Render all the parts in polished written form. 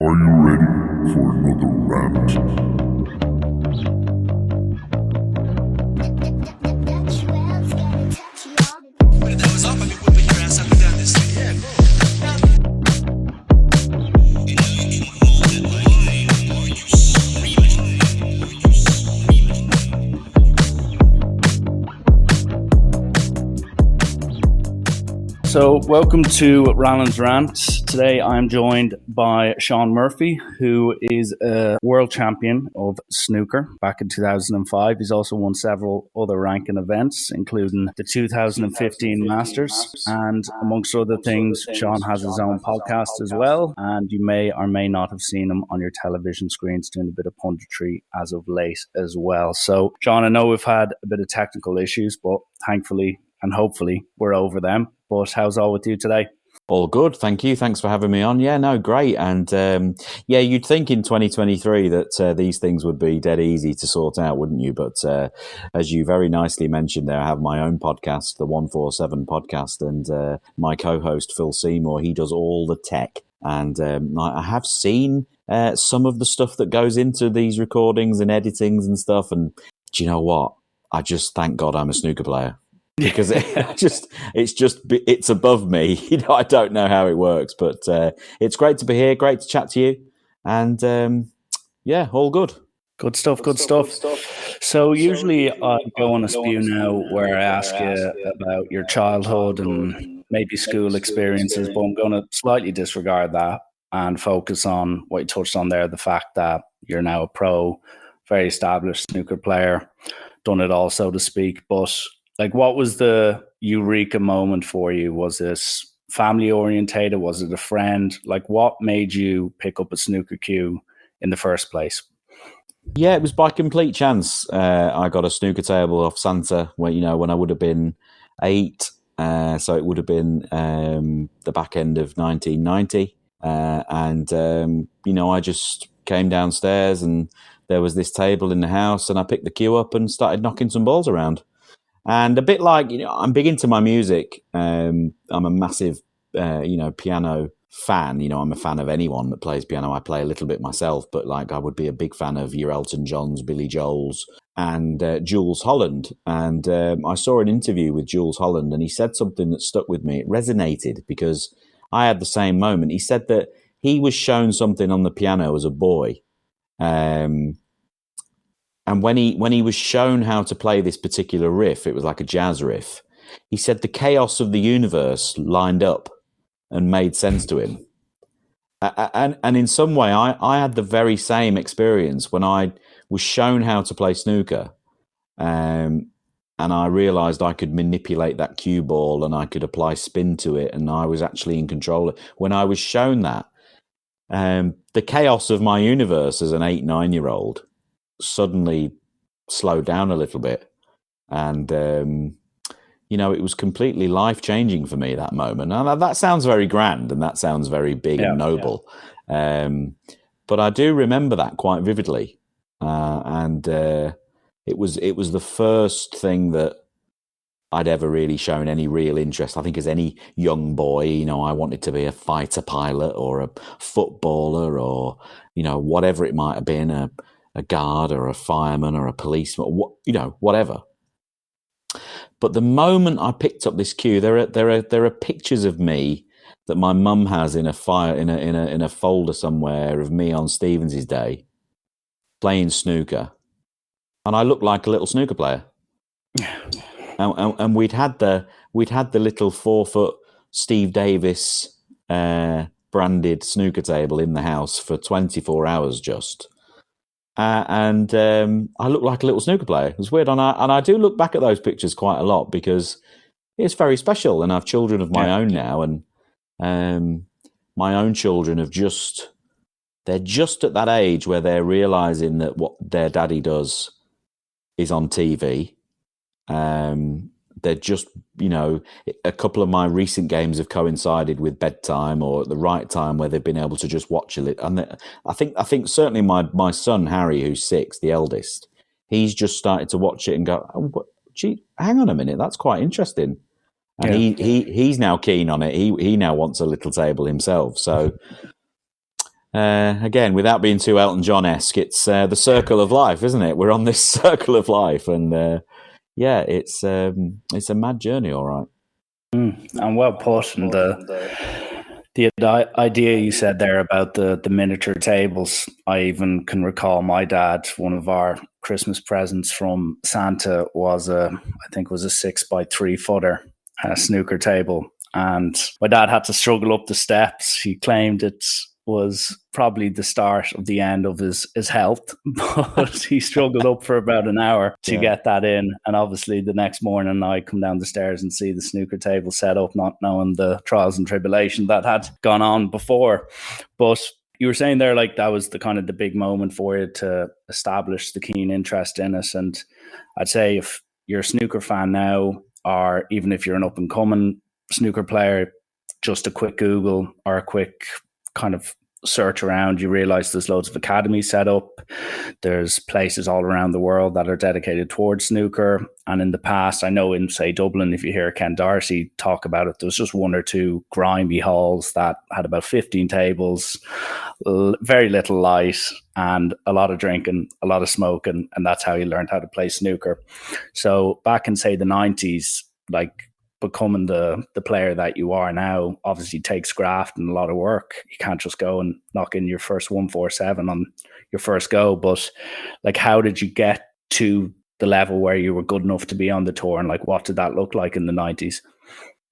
Are you ready for another rant? That was off. I mean, put your ass up and down this thing. Yeah, So, welcome to Rallan's Rants. Today I'm joined by Shaun Murphy, who is a world champion of snooker back in 2005. He's also won several other ranking events, including the 2015 Masters. And amongst other things, Shaun has his own podcast as well. And you may or may not have seen him on your television screens doing a bit of punditry as of late as well. So, Shaun, I know we've had a bit of technical issues, but thankfully and hopefully we're over them. But how's all with you today? All good, thank you. Thanks for having me on. Yeah, no, great. And you'd think in 2023 that these things would be dead easy to sort out, wouldn't you? But as you very nicely mentioned there, I have my own podcast, the 147 podcast, and my co-host, Phil Seymour, he does all the tech. And I have seen some of the stuff that goes into these recordings and editings and stuff. And do you know what? I just thank God I'm a snooker player. Because it's above me. You know, I don't know how it works, but it's great to be here. Great to chat to you, and all good. Good stuff. So usually I go on a spew now where I ask you about your childhood and maybe school experiences, but I'm going to slightly disregard that and focus on what you touched on there, the fact that you're now a pro, very established snooker player, done it all, so to speak. But like, what was the eureka moment for you? Was this family orientated? Was it a friend? Like, what made you pick up a snooker cue in the first place? Yeah, it was by complete chance. I got a snooker table off Santa when I would have been 8. So it would have been the back end of 1990. I just came downstairs and there was this table in the house, and I picked the cue up and started knocking some balls around. And a bit like, I'm big into my music. I'm a massive, piano fan. I'm a fan of anyone that plays piano. I play a little bit myself, but like I would be a big fan of your Elton Johns, Billy Joel's, and Jules Holland. And I saw an interview with Jules Holland, and he said something that stuck with me. It resonated because I had the same moment. He said that he was shown something on the piano as a boy. And when he was shown how to play this particular riff, it was like a jazz riff. He said the chaos of the universe lined up and made sense to him. And in some way, I had the very same experience when I was shown how to play snooker. And I realized I could manipulate that cue ball and I could apply spin to it. And I was actually in control. When I was shown that, the chaos of my universe as an 8-9-year-old suddenly slowed down a little bit, and it was completely life-changing for me, that moment. And that sounds very grand and that sounds very big and noble, but I do remember that quite vividly, and it was the first thing that I'd ever really shown any real interest. I think as any young boy, I wanted to be a fighter pilot or a footballer or whatever it might have been, a guard or a fireman or a policeman, whatever. But the moment I picked up this cue, there are pictures of me that my mum has in a folder somewhere of me on Stevens's day playing snooker, and I looked like a little snooker player. And we'd had the little 4-foot Steve Davis branded snooker table in the house for 24 hours just. And I look like a little snooker player. It was weird. And I do look back at those pictures quite a lot because it's very special. And I have children of my own now. And my own children they're just at that age where they're realizing that what their daddy does is on TV. They're just, a couple of my recent games have coincided with bedtime or at the right time where they've been able to just watch a little. And I think certainly my son, Harry, who's 6, the eldest, he's just started to watch it and go, oh, gee, hang on a minute, that's quite interesting. And he's now keen on it. He now wants a little table himself. So, again, without being too Elton John-esque, it's the circle of life, isn't it? We're on this circle of life, and it's a mad journey, all right. And well put. And the idea you said there about the miniature tables, I even can recall my dad, one of our Christmas presents from Santa was I think it was a 6x3 footer snooker table. And my dad had to struggle up the steps. He claimed it was probably the start of the end of his health, but he struggled up for about an hour to get that in. And obviously the next morning I come down the stairs and see the snooker table set up, not knowing the trials and tribulation that had gone on before. But you were saying there, like, that was the kind of the big moment for you to establish the keen interest in it. And I'd say if you're a snooker fan now, or even if you're an up and coming snooker player, just a quick Google or a quick kind of search around, you realize there's loads of academies set up. There's places all around the world that are dedicated towards snooker. And in the past, I know in, say, Dublin, if you hear Ken Darcy talk about it, there was just one or two grimy halls that had about 15 tables, very little light, and a lot of drinking, a lot of smoking, and that's how you learned how to play snooker. So back in, say, the 90s, like, becoming the player that you are now obviously takes graft and a lot of work. You can't just go and knock in your first 147 on your first go. But like, how did you get to the level where you were good enough to be on the tour, and like, what did that look like in the 90s?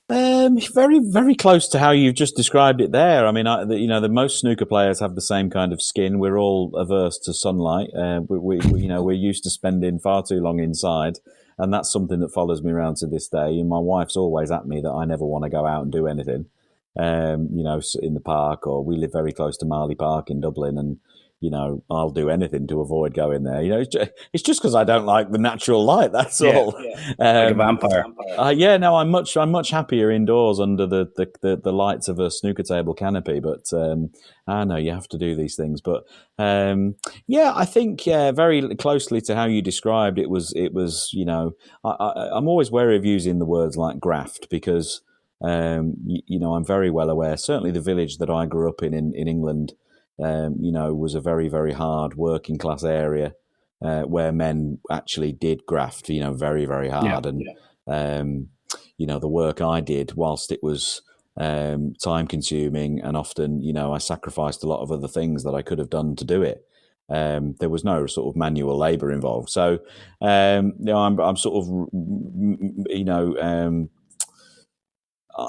Very, very close to how you've just described it there. I mean, the most snooker players have the same kind of skin. We're all averse to sunlight. We're used to spending far too long inside. And that's something that follows me around to this day. And my wife's always at me that I never want to go out and do anything, in the park, or we live very close to Marley Park in Dublin, and, I'll do anything to avoid going there. It's just because I don't like the natural light. That's all. Yeah. Like a vampire. I'm much happier indoors under the lights of a snooker table canopy. But I know you have to do these things. But I think very closely to how you described it was. I'm always wary of using the words like graft, because I'm very well aware. Certainly, the village that I grew up in England, was a very, very hard working class area where men actually did graft, very, very hard. The work I did, whilst it was time consuming, and often, I sacrificed a lot of other things that I could have done to do it. There was no sort of manual labour involved. So, I'm sort of,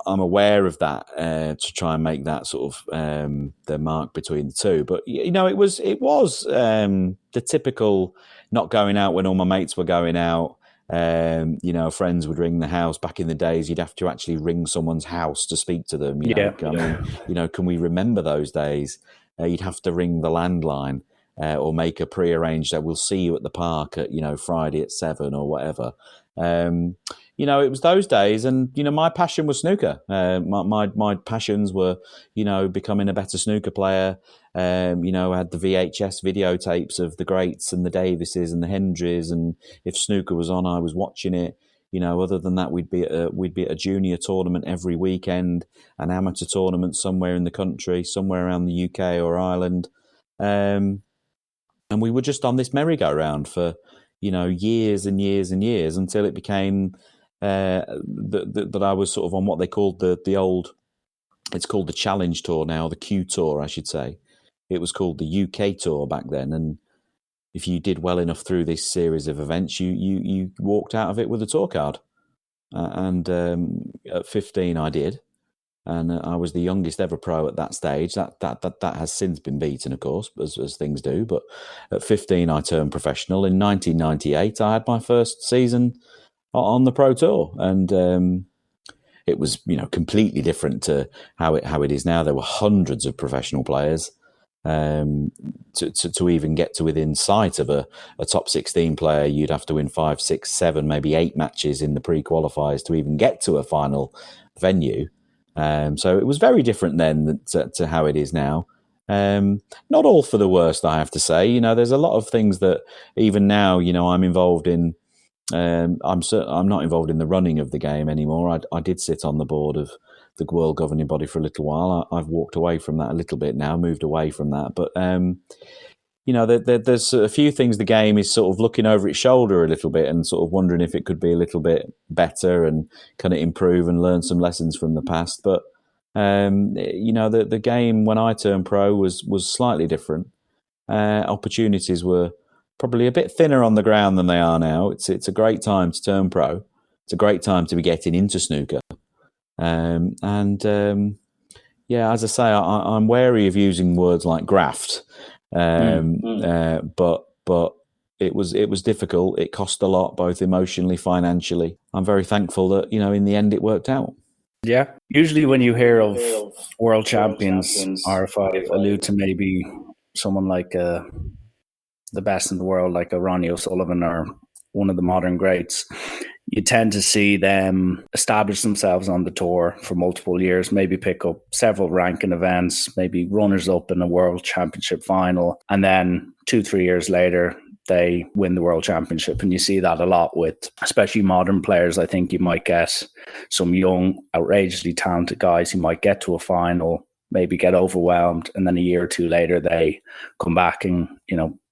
I'm aware of that to try and make that sort of the mark between the two. But it was the typical not going out when all my mates were going out. Friends would ring the house. Back in the days, you'd have to actually ring someone's house to speak to them. Can we remember those days? You'd have to ring the landline or make a pre-arranged that we'll see you at the park at Friday at 7 or whatever. It was those days, and my passion was snooker. My passions were becoming a better snooker player. I had the VHS videotapes of the greats and the Davises and the Hendrys, and if snooker was on, I was watching it. Other than that, we'd be at a junior tournament every weekend, an amateur tournament somewhere in the country, somewhere around the UK or Ireland, and we were just on this merry-go-round for years and years and years, until it became that I was sort of on what they called the old. It's called the Challenge Tour now, the Q Tour, I should say. It was called the UK Tour back then, and if you did well enough through this series of events, you walked out of it with a tour card. And at 15, I did, and I was the youngest ever pro at that stage. That has since been beaten, of course, as things do. But at 15, I turned professional. In 1998, I had my first season on the Pro Tour, and it was completely different to how it is now. There were hundreds of professional players. To even get to within sight of a top 16 player, you'd have to win 5, 6, 7, maybe 8 matches in the pre-qualifiers to even get to a final venue. So it was very different then to how it is now. Not all for the worst, I have to say. There's a lot of things that even now, I'm involved in. I'm not involved in the running of the game anymore. I did sit on the board of the world governing body for a little while. I've walked away from that a little bit now, moved away from that. But, there's a few things the game is sort of looking over its shoulder a little bit and sort of wondering if it could be a little bit better and kind of improve and learn some lessons from the past. But, the game when I turned pro was slightly different. Opportunities were probably a bit thinner on the ground than they are now. It's a great time to turn pro. It's a great time to be getting into snooker. As I say, I'm wary of using words like graft. But it was difficult. It cost a lot, both emotionally, financially. I'm very thankful that, in the end it worked out. Yeah. Usually when you hear of world champions, or if I allude to maybe someone like the best in the world, like a Ronnie O'Sullivan or one of the modern greats, you tend to see them establish themselves on the tour for multiple years, maybe pick up several ranking events, maybe runners up in a world championship final. And then 2-3 years later, they win the world championship. And you see that a lot with especially modern players. I think you might get some young, outrageously talented guys who might get to a final, maybe get overwhelmed, and then a year or two later they come back and,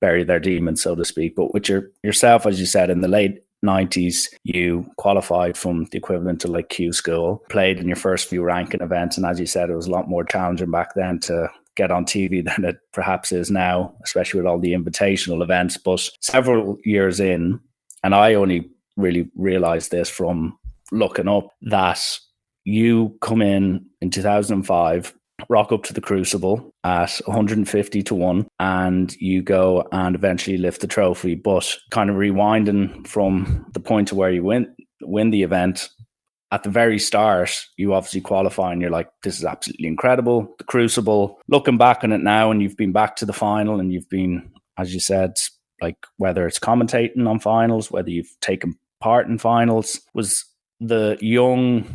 bury their demons, so to speak. But with yourself, as you said, in the late 90s, you qualified from the equivalent to like Q School, played in your first few ranking events, and as you said, it was a lot more challenging back then to get on TV than it perhaps is now, especially with all the invitational events. But several years in, and I only really realized this from looking up, that you come in 2005, rock up to the Crucible at 150 to 1, and you go and eventually lift the trophy. But kind of rewinding from the point to where you win the event, at the very start, you obviously qualify and you're like, this is absolutely incredible. The Crucible, looking back on it now, and you've been back to the final and you've been, as you said, like whether it's commentating on finals, whether you've taken part in finals, was the young,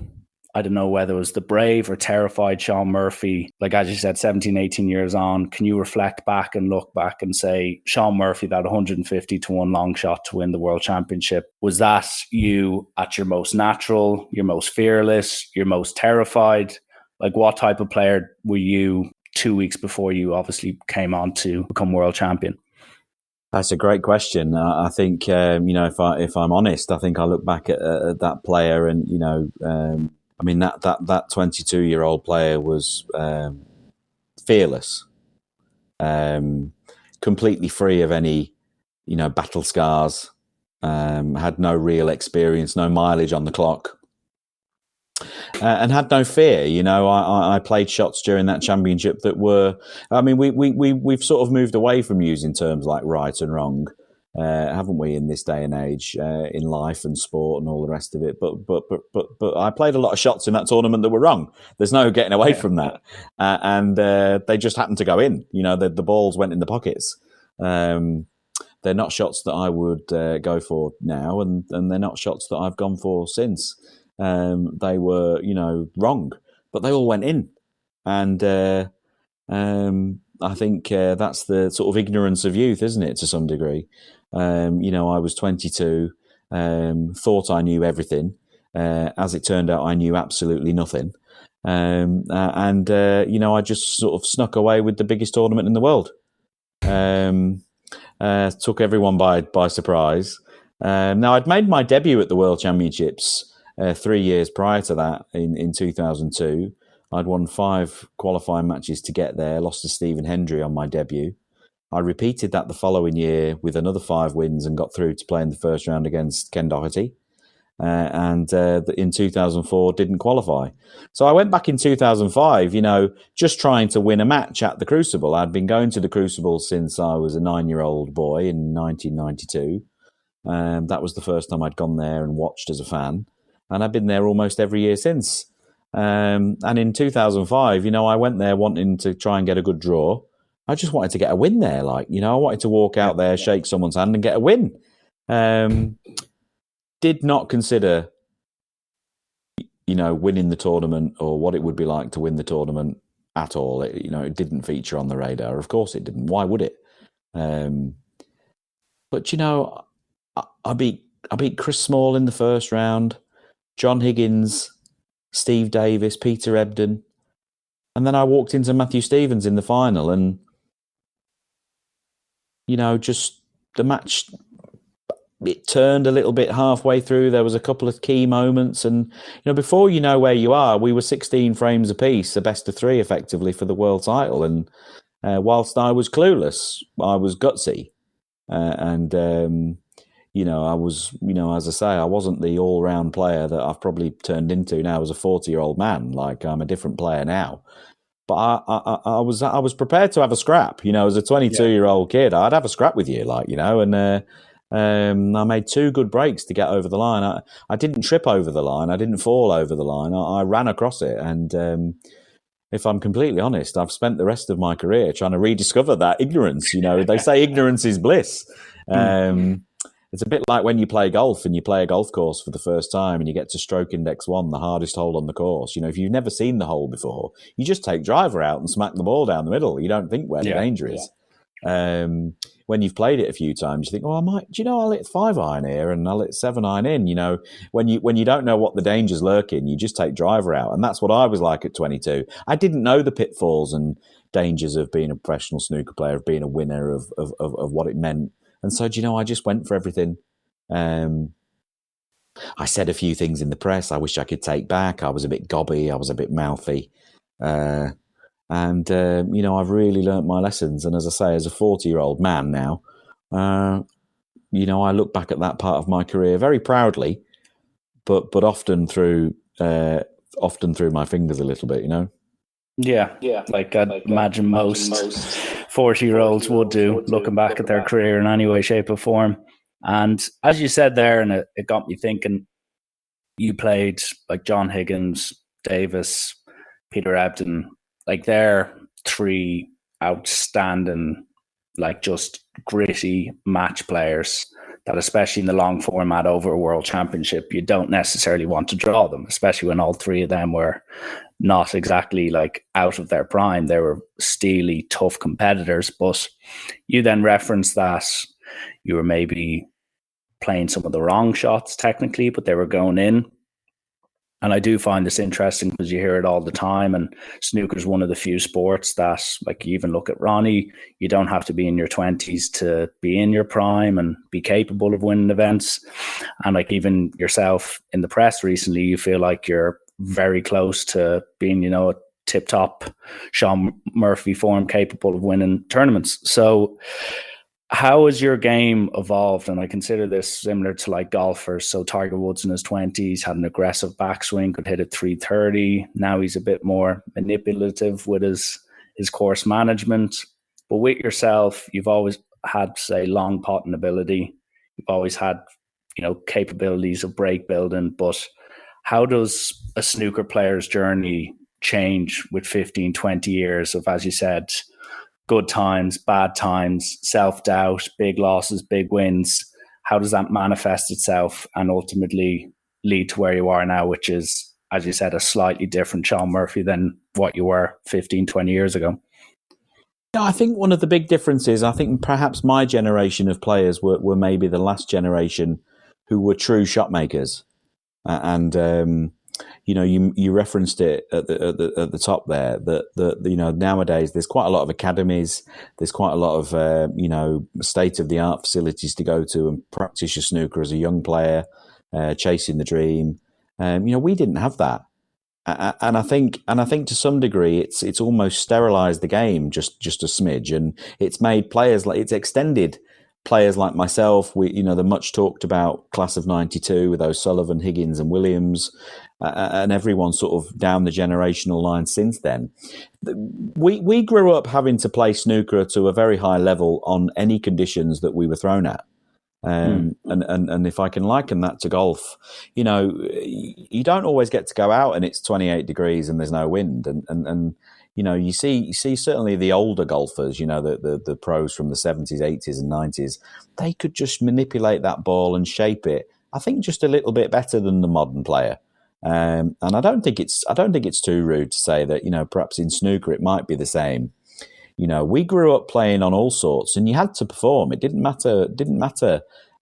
I don't know whether it was the brave or terrified Shaun Murphy, like as you said, 17, 18 years on, can you reflect back and look back and say, Shaun Murphy, that 150 to 1 long shot to win the world championship, was that you at your most natural, your most fearless, your most terrified? Like what type of player were you 2 weeks before you obviously came on to become world champion? That's a great question. I think, if I'm honest, I think I look back at that player and, that 22-year-old player was fearless, completely free of any, battle scars, had no real experience, no mileage on the clock, and had no fear. I played shots during that championship that were, we've sort of moved away from using terms like right and wrong. Haven't we, in this day and age, in life and sport and all the rest of it? But I played a lot of shots in that tournament that were wrong. There's no getting away from that, and they just happened to go in. The balls went in the pockets. They're not shots that I would go for now, and they're not shots that I've gone for since. They were, wrong, but they all went in, and I think that's the sort of ignorance of youth, isn't it, to some degree? I was 22, thought I knew everything. As it turned out, I knew absolutely nothing. I just sort of snuck away with the biggest tournament in the world. Took everyone by surprise. Now, I'd made my debut at the World Championships 3 years prior to that in 2002. I'd won 5 qualifying matches to get there, lost to Stephen Hendry on my debut. I repeated that the following year with another 5 wins and got through to play in the first round against Ken Doherty. And in 2004, didn't qualify. So I went back in 2005, just trying to win a match at the Crucible. I'd been going to the Crucible since I was a 9-year-old boy in 1992. That was the first time I'd gone there and watched as a fan. And I've been there almost every year since. And in 2005, I went there wanting to try and get a good draw. I just wanted to get a win there. I wanted to walk out there, shake someone's hand and get a win. Did not consider, winning the tournament or what it would be like to win the tournament at all. It didn't feature on the radar. Of course it didn't. Why would it? But, I beat Chris Small in the first round, John Higgins Steve Davis, Peter Ebdon. And then I walked into Matthew Stevens in the final, and, just the match, it turned a little bit halfway through. There was a couple of key moments, and before you know where you are, we were 16 frames apiece, a best of 3 effectively for the world title. And whilst I was clueless, I was gutsy, and I was, as I say, I wasn't the all-round player that I've probably turned into now as a 40-year-old man. Like, I'm a different player now. But I was prepared to have a scrap. As a 22-year-old kid, I'd have a scrap with you, and. I made 2 good breaks to get over the line. I didn't trip over the line. I didn't fall over the line. I ran across it. And if I'm completely honest, I've spent the rest of my career trying to rediscover that ignorance. They say ignorance is bliss. It's a bit like when you play golf and you play a golf course for the first time and you get to stroke index 1, the hardest hole on the course. If you've never seen the hole before, you just take driver out and smack the ball down the middle. You don't think where the danger is. When you've played it a few times, you think, I'll hit 5-iron here and I'll hit 7-iron in. When you don't know what the danger's lurking, you just take driver out. And that's what I was like at 22. I didn't know the pitfalls and dangers of being a professional snooker player, of being a winner, of what it meant. And so, I just went for everything. I said a few things in the press I wish I could take back. I was a bit gobby. I was a bit mouthy. And I've really learnt my lessons. And as I say, as a 40-year-old man now, I look back at that part of my career very proudly, but often through my fingers a little bit, Yeah. Like I'd imagine most 40-year-olds would do, looking back at their career in any way, shape, or form. And as you said there, and it got me thinking, you played like John Higgins, Davis, Peter Ebdon. Like, they're 3 outstanding, like, just gritty match players that, especially in the long format over a world championship, you don't necessarily want to draw them, especially when all 3 of them were not exactly like out of their prime. They were steely, tough competitors. But you then referenced that you were maybe playing some of the wrong shots technically, but they were going in. And I do find this interesting because you hear it all the time. And snooker is one of the few sports that, like, you even look at Ronnie, you don't have to be in your 20s to be in your prime and be capable of winning events. And like, even yourself in the press recently, you feel like you're very close to being, a tip-top Shaun Murphy form, capable of winning tournaments. So how has your game evolved? And I consider this similar to like golfers. So Tiger Woods in his 20s had an aggressive backswing, could hit at 330. Now he's a bit more manipulative with his course management. But with yourself, you've always had, say, long potting ability. You've always had, capabilities of break building. But how does a snooker player's journey change with 15, 20 years of, as you said, good times, bad times, self-doubt, big losses, big wins? How does that manifest itself and ultimately lead to where you are now, which is, as you said, a slightly different Shaun Murphy than what you were 15, 20 years ago? Yeah, I think one of the big differences, I think perhaps my generation of players were maybe the last generation who were true shot makers. You referenced it at the top there that nowadays there's quite a lot of academies, there's quite a lot of state of the art facilities to go to and practice your snooker as a young player, chasing the dream. We didn't have that, and I think to some degree it's almost sterilized the game just a smidge, and it's made players it's extended players like myself. The much talked about class of '92 with O'Sullivan, Higgins, and Williams. And everyone sort of down the generational line since then. We grew up having to play snooker to a very high level on any conditions that we were thrown at. And if I can liken that to golf, you don't always get to go out and it's 28 degrees and there's no wind. And you see certainly the older golfers, the pros from the 70s, 80s and 90s, they could just manipulate that ball and shape it, I think, just a little bit better than the modern player. And I don't think it's too rude to say that, perhaps in snooker it might be the same. We grew up playing on all sorts and you had to perform. It didn't matter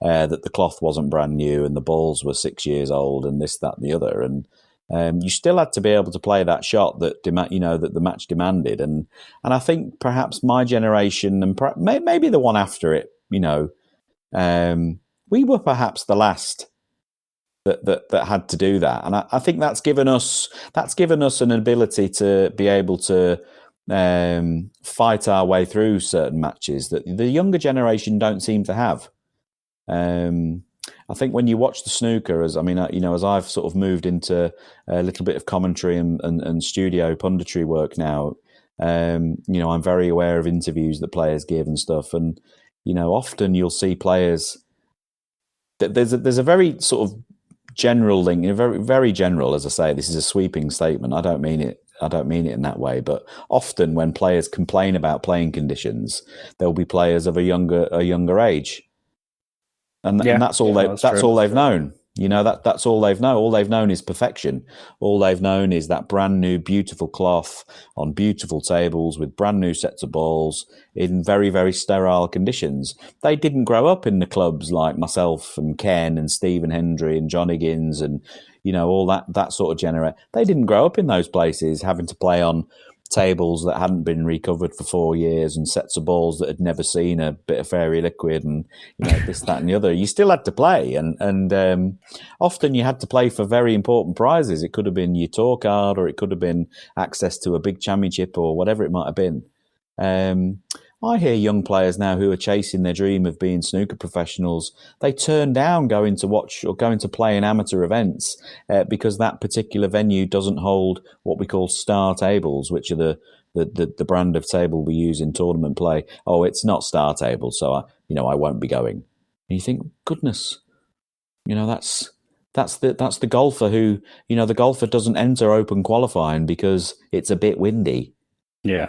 that the cloth wasn't brand new and the balls were 6 years old and this, that and the other. And, You still had to be able to play that shot that that the match demanded, and I think perhaps my generation and maybe the one after it, we were perhaps the last that had to do that, and I think that's given us an ability to be able to fight our way through certain matches that the younger generation don't seem to have. I think when you watch the snooker, as I've sort of moved into a little bit of commentary and studio punditry work now, I'm very aware of interviews that players give and stuff, and often you'll see players. There's a very sort of general link, very very general. As I say, this is a sweeping statement. I don't mean it in that way, but often when players complain about playing conditions, there'll be players of a younger age. And that's all all they've known. That's all they've known. All they've known is perfection. All they've known is that brand new, beautiful cloth on beautiful tables with brand new sets of balls in very, very sterile conditions. They didn't grow up in the clubs like myself and Ken and Stephen Hendry and John Higgins and all that sort of generation. They didn't grow up in those places having to play on tables that hadn't been recovered for 4 years and sets of balls that had never seen a bit of fairy liquid and this, that and the other. You still had to play and often you had to play for very important prizes. It could have been your tour card or it could have been access to a big championship or whatever it might have been. I hear young players now who are chasing their dream of being snooker professionals. They turn down going to watch or going to play in amateur events because that particular venue doesn't hold what we call star tables, which are the brand of table we use in tournament play. Oh, it's not star table, so I won't be going. And you think, goodness, that's the golfer who the golfer doesn't enter open qualifying because it's a bit windy. Yeah,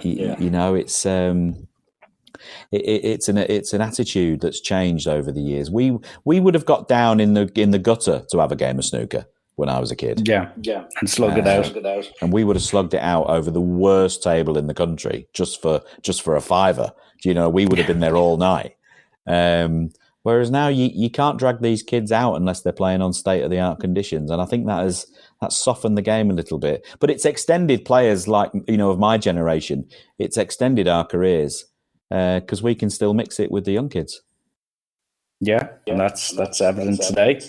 it's an attitude that's changed over the years. We would have got down in the gutter to have a game of snooker when I was a kid. Yeah, and slug it out. And we would have slugged it out over the worst table in the country just for a fiver. We would have been there all night. Whereas now you can't drag these kids out unless they're playing on state-of-the-art conditions, and I think that's softened the game a little bit. But it's extended players like of my generation. It's extended our careers. Because we can still mix it with the young kids. Yeah, and that's evident today,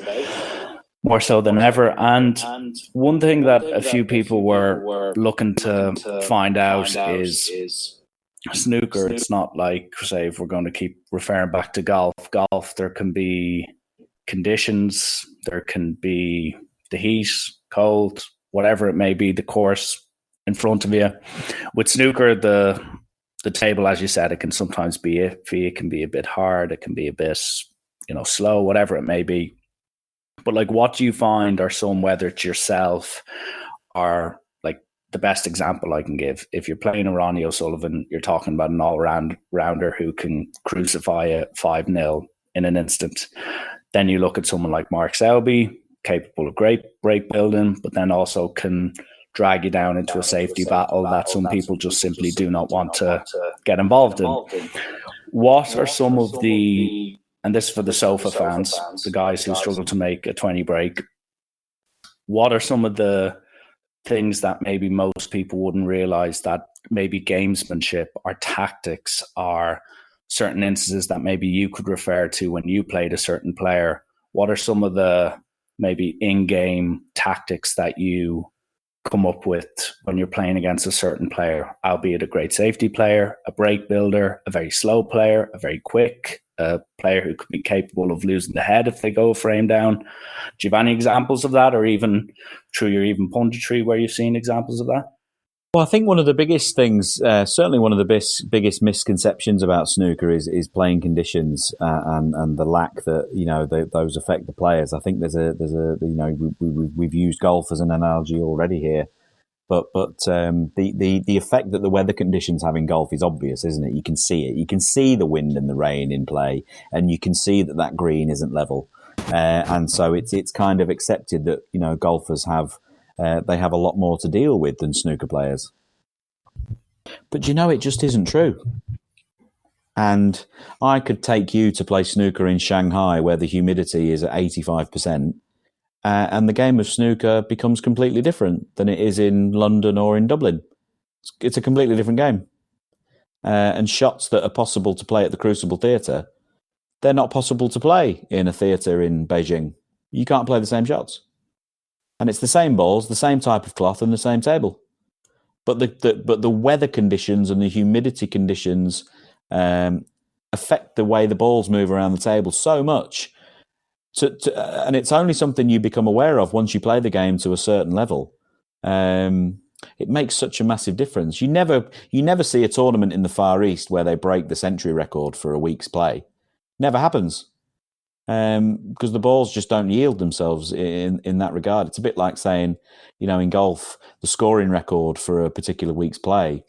more so than ever. And one thing that a few people were looking to find out is snooker. It's not like, say, if we're going to keep referring back to golf, there can be conditions, there can be the heat, cold, whatever it may be, the course in front of you. With snooker, the table, as you said, it can sometimes be iffy. It can be a bit hard. It can be a bit, slow, whatever it may be. But like, what do you find are some, whether it's yourself or like the best example I can give, if you're playing a Ronnie O'Sullivan, you're talking about an all-rounder who can crucify a 5-0 in an instant. Then you look at someone like Mark Selby, capable of great break building, but then also can drag you down into a safety battle that some people just simply do not want to get involved in. What are some of the, and this is for the sofa fans, the guys who struggle to make a 20 break, what are some of the things that maybe most people wouldn't realize, that maybe gamesmanship or tactics are certain instances that maybe you could refer to when you played a certain player? What are some of the maybe in-game tactics that you come up with when you're playing against a certain player, albeit a great safety player, a break builder, a very slow player, a very quick player who could be capable of losing the head if they go frame down? Do you have any examples of that, or even through your even punditry where you've seen examples of that? Well, I think one of the biggest things, certainly one of the biggest misconceptions about snooker is playing conditions and the lack that those affect the players. I think we've used golf as an analogy already here, but the effect that the weather conditions have in golf is obvious, isn't it? You can see it. You can see the wind and the rain in play, and you can see that green isn't level, and so it's kind of accepted that golfers have. They have a lot more to deal with than snooker players. But it just isn't true. And I could take you to play snooker in Shanghai where the humidity is at 85%, and the game of snooker becomes completely different than it is in London or in Dublin. It's a completely different game. And shots that are possible to play at the Crucible Theatre, they're not possible to play in a theatre in Beijing. You can't play the same shots. And it's the same balls, the same type of cloth, and the same table. But the weather conditions and the humidity conditions affect the way the balls move around the table so much. And it's only something you become aware of once you play the game to a certain level. It makes such a massive difference. You never see a tournament in the Far East where they break the century record for a week's play. Never happens. Because the balls just don't yield themselves in that regard. It's a bit like saying, in golf, the scoring record for a particular week's play,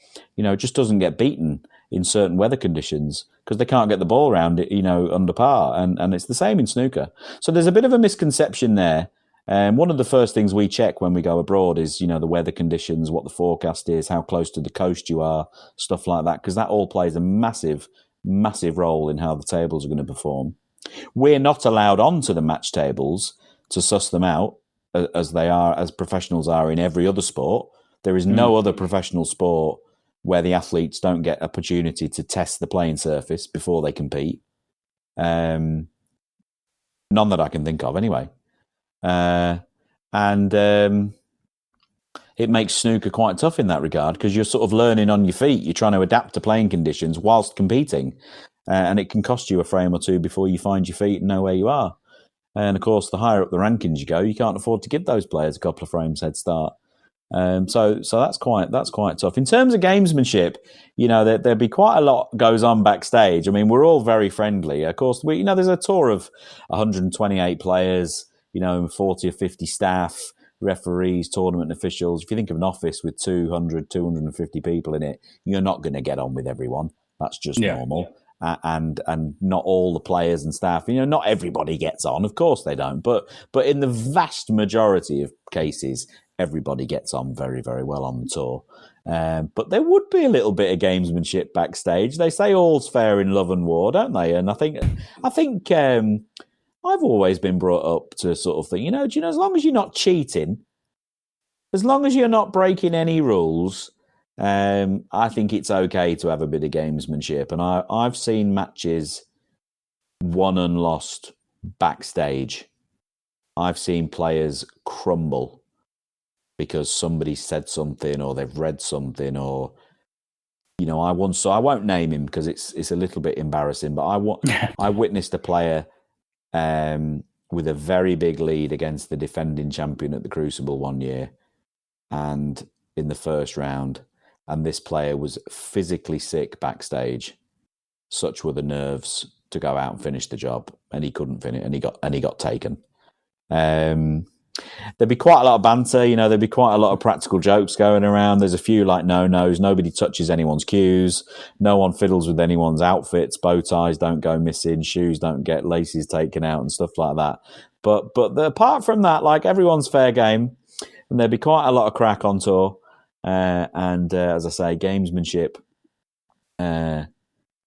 just doesn't get beaten in certain weather conditions because they can't get the ball around it, under par. And it's the same in snooker. So there's a bit of a misconception there. One of the first things we check when we go abroad is, the weather conditions, what the forecast is, how close to the coast you are, stuff like that, because that all plays a massive, massive role in how the tables are going to perform. We're not allowed onto the match tables to suss them out as professionals are in every other sport. There is no other professional sport where the athletes don't get opportunity to test the playing surface before they compete. None that I can think of anyway. It makes snooker quite tough in that regard because you're sort of learning on your feet. You're trying to adapt to playing conditions whilst competing. And it can cost you a frame or two before you find your feet and know where you are. And of course, the higher up the rankings you go, you can't afford to give those players a couple of frames head start. So that's quite tough. In terms of gamesmanship, there'd be quite a lot goes on backstage. I mean, we're all very friendly. Of course, there's a tour of 128 players, and 40 or 50 staff, referees, tournament officials. If you think of an office with 200, 250 people in it, you're not going to get on with everyone. That's just normal. Yeah. And not all the players and staff, not everybody gets on. Of course they don't. But in the vast majority of cases, everybody gets on very, very well on the tour. But there would be a little bit of gamesmanship backstage. They say all's fair in love and war, don't they? And I think I've always been brought up to sort of think, as long as you're not cheating, as long as you're not breaking any rules, I think it's okay to have a bit of gamesmanship. And I've seen matches won and lost backstage. I've seen players crumble because somebody said something or they've read something or, I won't name him because it's a little bit embarrassing, but I witnessed a player with a very big lead against the defending champion at the Crucible one year and in the first round. And this player was physically sick backstage. Such were the nerves to go out and finish the job, and he couldn't finish, and he got taken. There'd be quite a lot of banter, there'd be quite a lot of practical jokes going around. There's a few like no-nos. Nobody touches anyone's cues. No one fiddles with anyone's outfits. Bow ties don't go missing. Shoes don't get laces taken out and stuff like that. But apart from that, like everyone's fair game, and there'd be quite a lot of crack on tour. And as I say, gamesmanship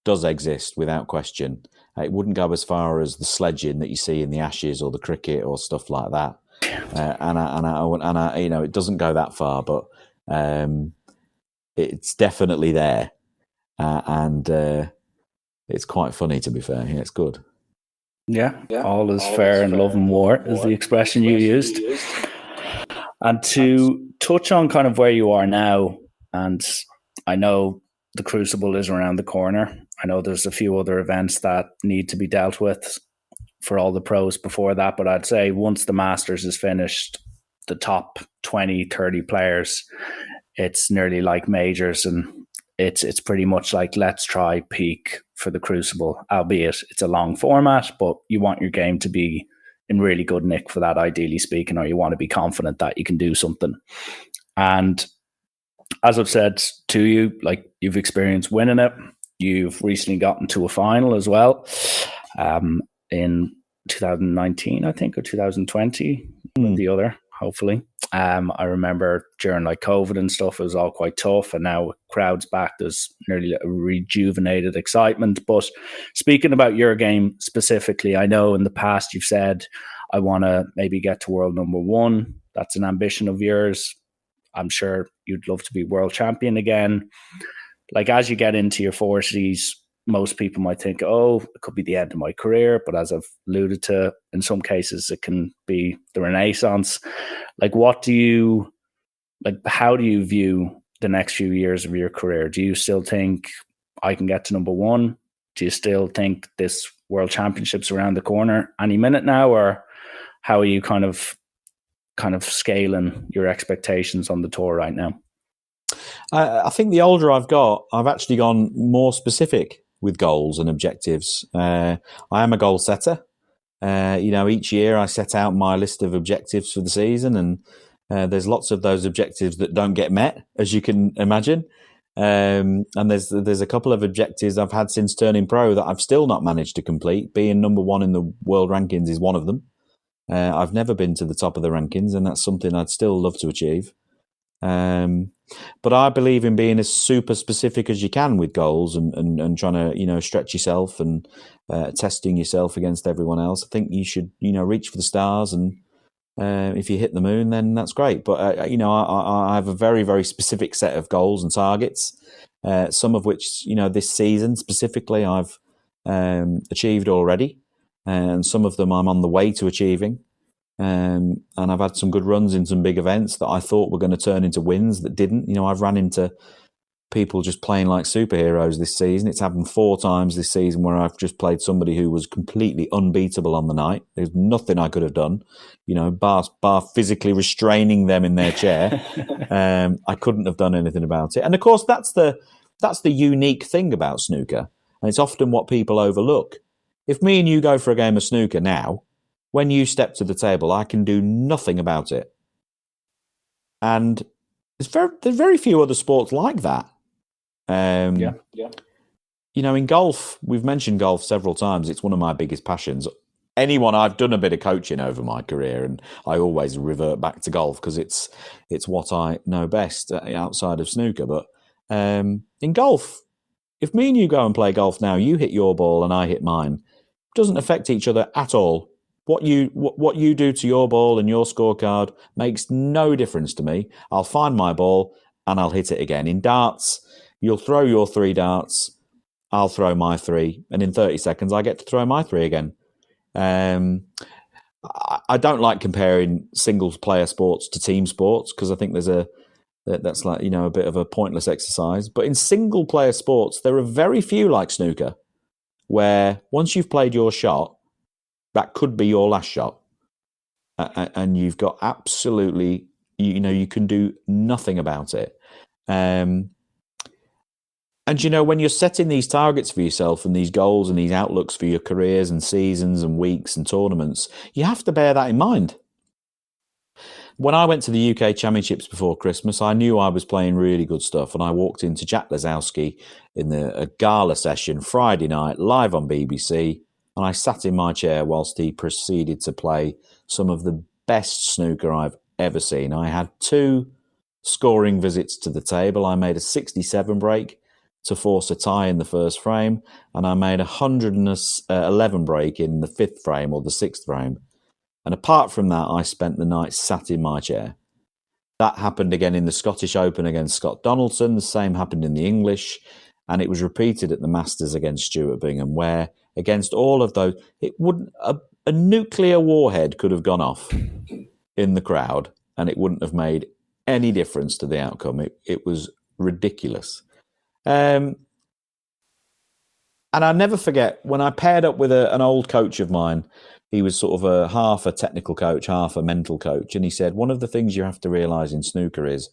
does exist without question. It wouldn't go as far as the sledging that you see in the Ashes or the cricket or stuff like that. It doesn't go that far, but it's definitely there, and it's quite funny, to be fair. Yeah, it's good. Yeah, all is fair in love and war is the expression you used. And to touch on kind of where you are now, and I know the Crucible is around the corner. I know there's a few other events that need to be dealt with for all the pros before that, but I'd say once the Masters is finished, the top 20, 30 players, it's nearly like majors, and it's pretty much like let's try peak for the Crucible, albeit it's a long format, but you want your game to be in really good nick for that, ideally speaking, or you want to be confident that you can do something. And as I've said to you, like you've experienced winning it. You've recently gotten to a final as well in 2019, I think, or 2020, the other, hopefully. I remember during like COVID and stuff, it was all quite tough, and now with crowds back, there's nearly a rejuvenated excitement. But speaking about your game specifically, I know in the past you've said, I want to maybe get to world number one. That's an ambition of yours. I'm sure you'd love to be world champion again. Like, as you get into your 40s, most people might think, oh, it could be the end of my career. But as I've alluded to, in some cases, it can be the renaissance. Like, how do you view the next few years of your career? Do you still think I can get to number one? Do you still think this world championship's around the corner any minute now? Or how are you kind of scaling your expectations on the tour right now? I think the older I've got, I've actually gone more specific with goals and objectives. I am a goal setter. Each year I set out my list of objectives for the season, and there's lots of those objectives that don't get met, as you can imagine. And there's a couple of objectives I've had since turning pro that I've still not managed to complete. Being number one in the world rankings is one of them. I've never been to the top of the rankings, and that's something I'd still love to achieve. But I believe in being as super specific as you can with goals and trying to, stretch yourself and testing yourself against everyone else. I think you should, reach for the stars, and if you hit the moon, then that's great. But, I have a very, very specific set of goals and targets, some of which, this season specifically I've achieved already, and some of them I'm on the way to achieving. And I've had some good runs in some big events that I thought were going to turn into wins that didn't. I've ran into people just playing like superheroes this season. It's happened 4 times this season where I've just played somebody who was completely unbeatable on the night. There's nothing I could have done, bar physically restraining them in their chair. I couldn't have done anything about it. And of course, that's the unique thing about snooker. And it's often what people overlook. If me and you go for a game of snooker now, when you step to the table, I can do nothing about it. And there's very few other sports like that. In golf, we've mentioned golf several times. It's one of my biggest passions. I've done a bit of coaching over my career, and I always revert back to golf because it's what I know best outside of snooker. But in golf, if me and you go and play golf now, you hit your ball and I hit mine. It doesn't affect each other at all. What you do to your ball and your scorecard makes no difference to me. I'll find my ball and I'll hit it again. In darts, you'll throw your 3 darts, I'll throw my 3, and in 30 seconds I get to throw my 3 again. I don't like comparing single player sports to team sports because I think that's like a bit of a pointless exercise. But in single player sports, there are very few like snooker where once you've played your shot, that could be your last shot. And you've got absolutely, you can do nothing about it. And, when you're setting these targets for yourself and these goals and these outlooks for your careers and seasons and weeks and tournaments, you have to bear that in mind. When I went to the UK Championships before Christmas, I knew I was playing really good stuff. And I walked into Jack Lazowski in a gala session Friday night, live on BBC. And I sat in my chair whilst he proceeded to play some of the best snooker I've ever seen. I had 2 scoring visits to the table. I made a 67 break to force a tie in the first frame, and I made a 111 break in the 5th frame or the 6th frame. And apart from that, I spent the night sat in my chair. That happened again in the Scottish Open against Scott Donaldson. The same happened in the English, and it was repeated at the Masters against Stuart Bingham, where against all of those, it wouldn't a nuclear warhead could have gone off in the crowd, and it wouldn't have made any difference to the outcome. It was ridiculous. And I'll never forget when I paired up with an old coach of mine. He was sort of half a technical coach, half a mental coach, and he said one of the things you have to realise in snooker is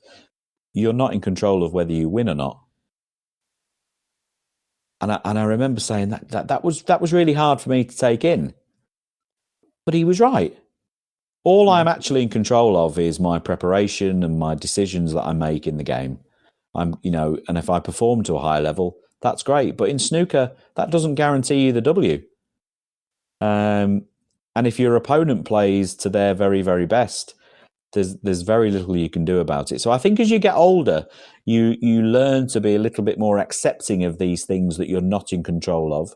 you're not in control of whether you win or not. And I remember saying that was really hard for me to take in. But he was right. All I'm actually in control of is my preparation and my decisions that I make in the game. And if I perform to a high level, that's great. But in snooker, that doesn't guarantee you the W. And if your opponent plays to their very, very best, there's very little you can do about it. So I think as you get older, you learn to be a little bit more accepting of these things that you're not in control of.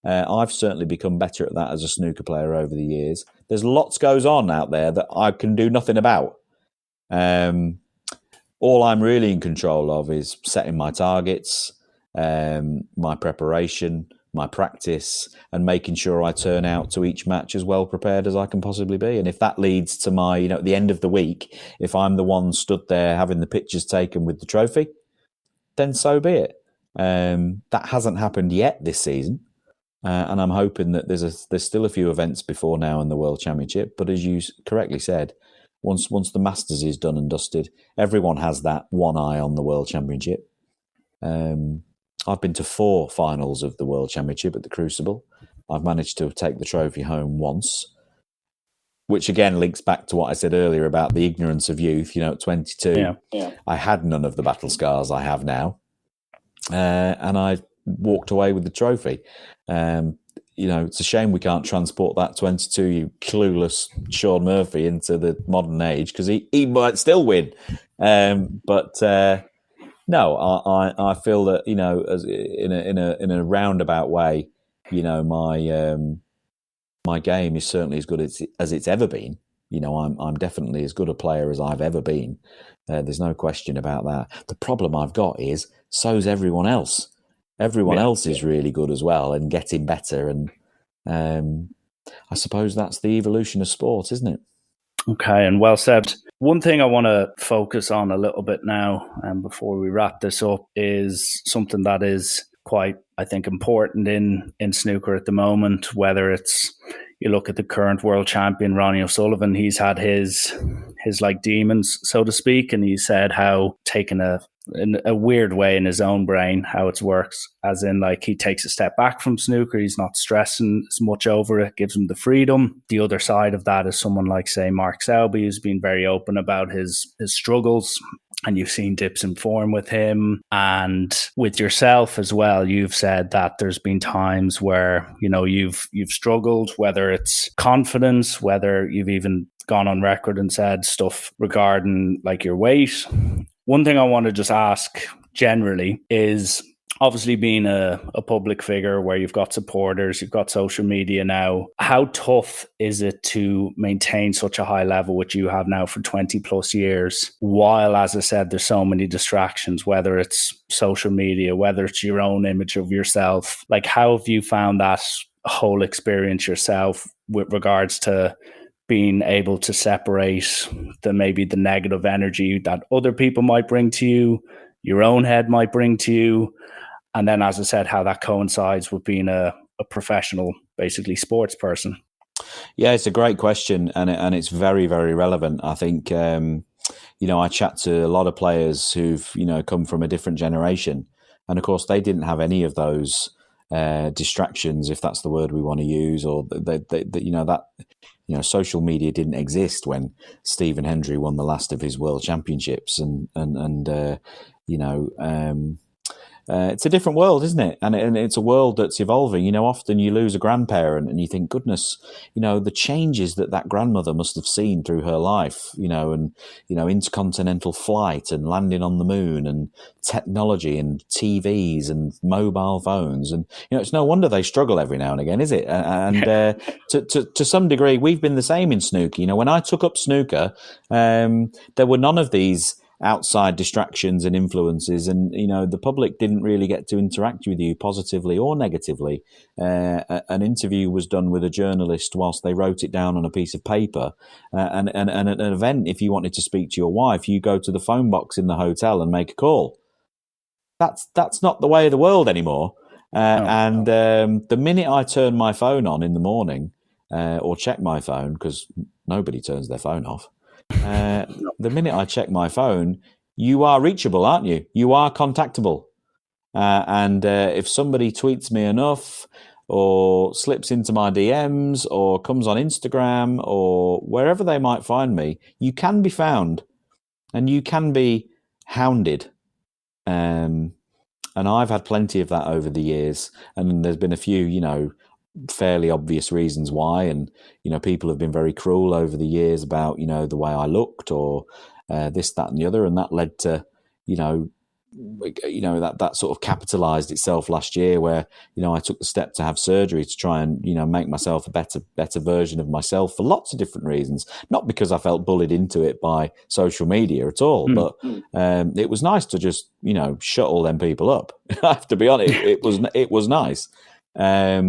I've certainly become better at that as a snooker player over the years. There's lots goes on out there that I can do nothing about. All I'm really in control of is setting my targets, my preparation, my practice, and making sure I turn out to each match as well prepared as I can possibly be. And if that leads to my, at the end of the week, if I'm the one stood there having the pictures taken with the trophy, then so be it. That hasn't happened yet this season. And I'm hoping that there's still a few events before now in the World Championship. But as you correctly said, once the Masters is done and dusted, everyone has that one eye on the World Championship. I've been to 4 finals of the World Championship at the Crucible. I've managed to take the trophy home once, which again links back to what I said earlier about the ignorance of youth. At 22, I had none of the battle scars I have now. And I walked away with the trophy. It's a shame we can't transport that 22 clueless Shaun Murphy into the modern age, because he might still win. No, I feel that as in a roundabout way, my game is certainly as good as it's ever been. I'm definitely as good a player as I've ever been. There's no question about that. The problem I've got is so's everyone else. Everyone else is really good as well and getting better. And I suppose that's the evolution of sport, isn't it? Okay, and well said. One thing I want to focus on a little bit now, and before we wrap this up, is something that is quite, I think, important in snooker at the moment. Whether it's you look at the current world champion Ronnie O'Sullivan, he's had his like demons, so to speak, and he said how taking in a weird way in his own brain how it works, as in like he takes a step back from snooker, he's not stressing as much over it, gives him the freedom. The other side of that is someone like, say, Mark Selby, who's been very open about his struggles, and you've seen dips in form with him. And with yourself as well, you've said that there's been times where you've struggled, whether it's confidence, whether you've even gone on record and said stuff regarding like your weight. One thing I want to just ask generally is, obviously being a public figure where you've got supporters, you've got social media now, how tough is it to maintain such a high level, which you have now for 20 plus years, while, as I said, there's so many distractions, whether it's social media, whether it's your own image of yourself? Like, how have you found that whole experience yourself with regards to being able to separate maybe the negative energy that other people might bring to you, your own head might bring to you, and then, as I said, how that coincides with being a professional, basically, sports person? Yeah, it's a great question, and it's very, very relevant. I think, I chat to a lot of players who've, come from a different generation, and of course, they didn't have any of those distractions, if that's the word we want to use, or social media didn't exist when Stephen Hendry won the last of his world championships, it's a different world, isn't it? And it's a world that's evolving. Often you lose a grandparent and you think, goodness, the changes that grandmother must have seen through her life, and intercontinental flight and landing on the moon and technology and TVs and mobile phones. And, it's no wonder they struggle every now and again, is it? And to some degree, we've been the same in snooker. When I took up snooker, there were none of these outside distractions and influences, and the public didn't really get to interact with you positively or negatively. An interview was done with a journalist whilst they wrote it down on a piece of paper, and at an event, if you wanted to speak to your wife, you go to the phone box in the hotel and make a call. That's not the way of the world anymore. The minute I turn my phone on in the morning, or check my phone, because nobody turns their phone off, the minute I check my phone, you are reachable, aren't you? You are contactable. And if somebody tweets me enough, or slips into my DMs, or comes on Instagram, or wherever they might find me, you can be found and you can be hounded. And I've had plenty of that over the years. And there's been a few, fairly obvious reasons why, and people have been very cruel over the years about the way I looked, or this, that, and the other, and that led to that sort of capitalized itself last year, where I took the step to have surgery to try and make myself a better version of myself for lots of different reasons, not because I felt bullied into it by social media at all, but it was nice to just shut all them people up. I have to be honest, it was nice. At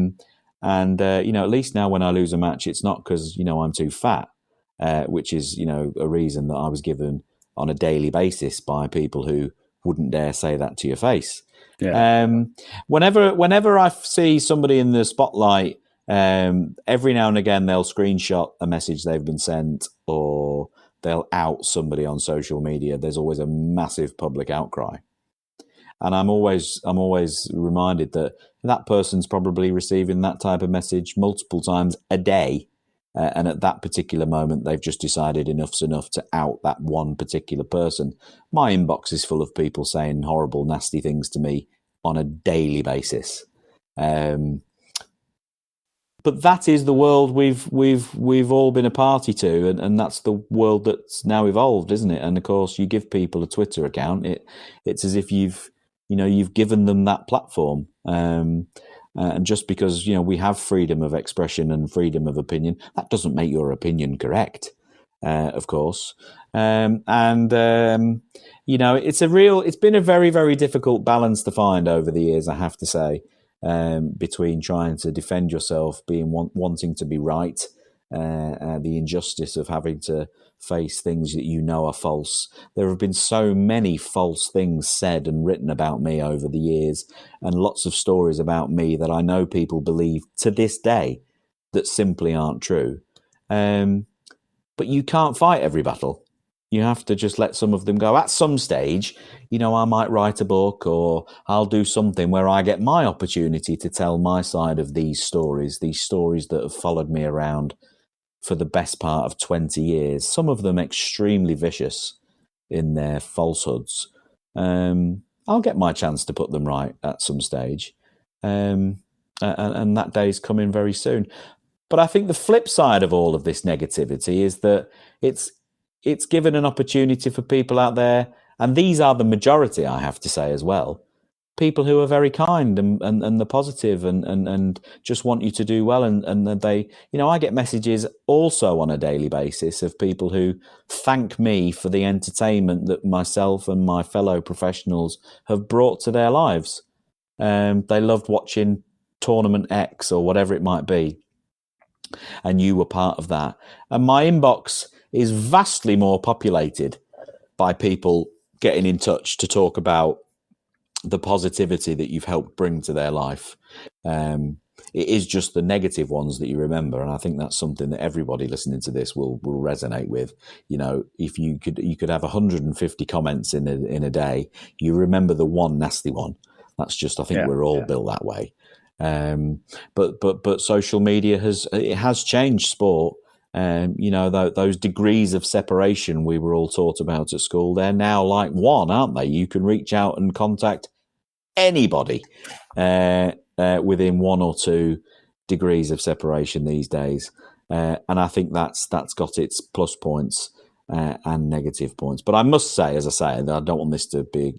least now when I lose a match, it's not because I'm too fat, which is a reason that I was given on a daily basis by people who wouldn't dare say that to your face. Yeah. Whenever I see somebody in the spotlight, every now and again they'll screenshot a message they've been sent, or they'll out somebody on social media. There's always a massive public outcry, and I'm always reminded that person's probably receiving that type of message multiple times a day. And at that particular moment, they've just decided enough's enough to out that one particular person. My inbox is full of people saying horrible, nasty things to me on a daily basis. But that is the world we've all been a party to, and that's the world that's now evolved, isn't it? And of course, you give people a Twitter account, it's as if you've given them that platform. And just because we have freedom of expression and freedom of opinion, that doesn't make your opinion correct, of course. It's been a very, very difficult balance to find over the years, I have to say, between trying to defend yourself, wanting to be right, the injustice of having to face things that are false. There have been so many false things said and written about me over the years, and lots of stories about me that I know people believe to this day that simply aren't true. But you can't fight every battle. You have to just let some of them go. At some stage, I might write a book, or I'll do something where I get my opportunity to tell my side of these stories that have followed me around for the best part of 20 years, some of them extremely vicious in their falsehoods. I'll get my chance to put them right at some stage. And that day's coming very soon. But I think the flip side of all of this negativity is that it's given an opportunity for people out there, and these are the majority, I have to say as well, people who are very kind and the positive and just want you to do well. And they, I get messages also on a daily basis of people who thank me for the entertainment that myself and my fellow professionals have brought to their lives. They loved watching Tournament X or whatever it might be, and you were part of that. And my inbox is vastly more populated by people getting in touch to talk about the positivity that you've helped bring to their life. It is just the negative ones that you remember, and I think that's something that everybody listening to this will resonate with. If you could have 150 comments in a day, you remember the one nasty one. That's just, I think we're all built that way. But social media has changed sport. Those degrees of separation we were all taught about at school, they're now like one, aren't they? You can reach out and contact anybody within 1 or 2 degrees of separation these days. And I think that's got its plus points and negative points. But I must say, as I say, I don't want this to be,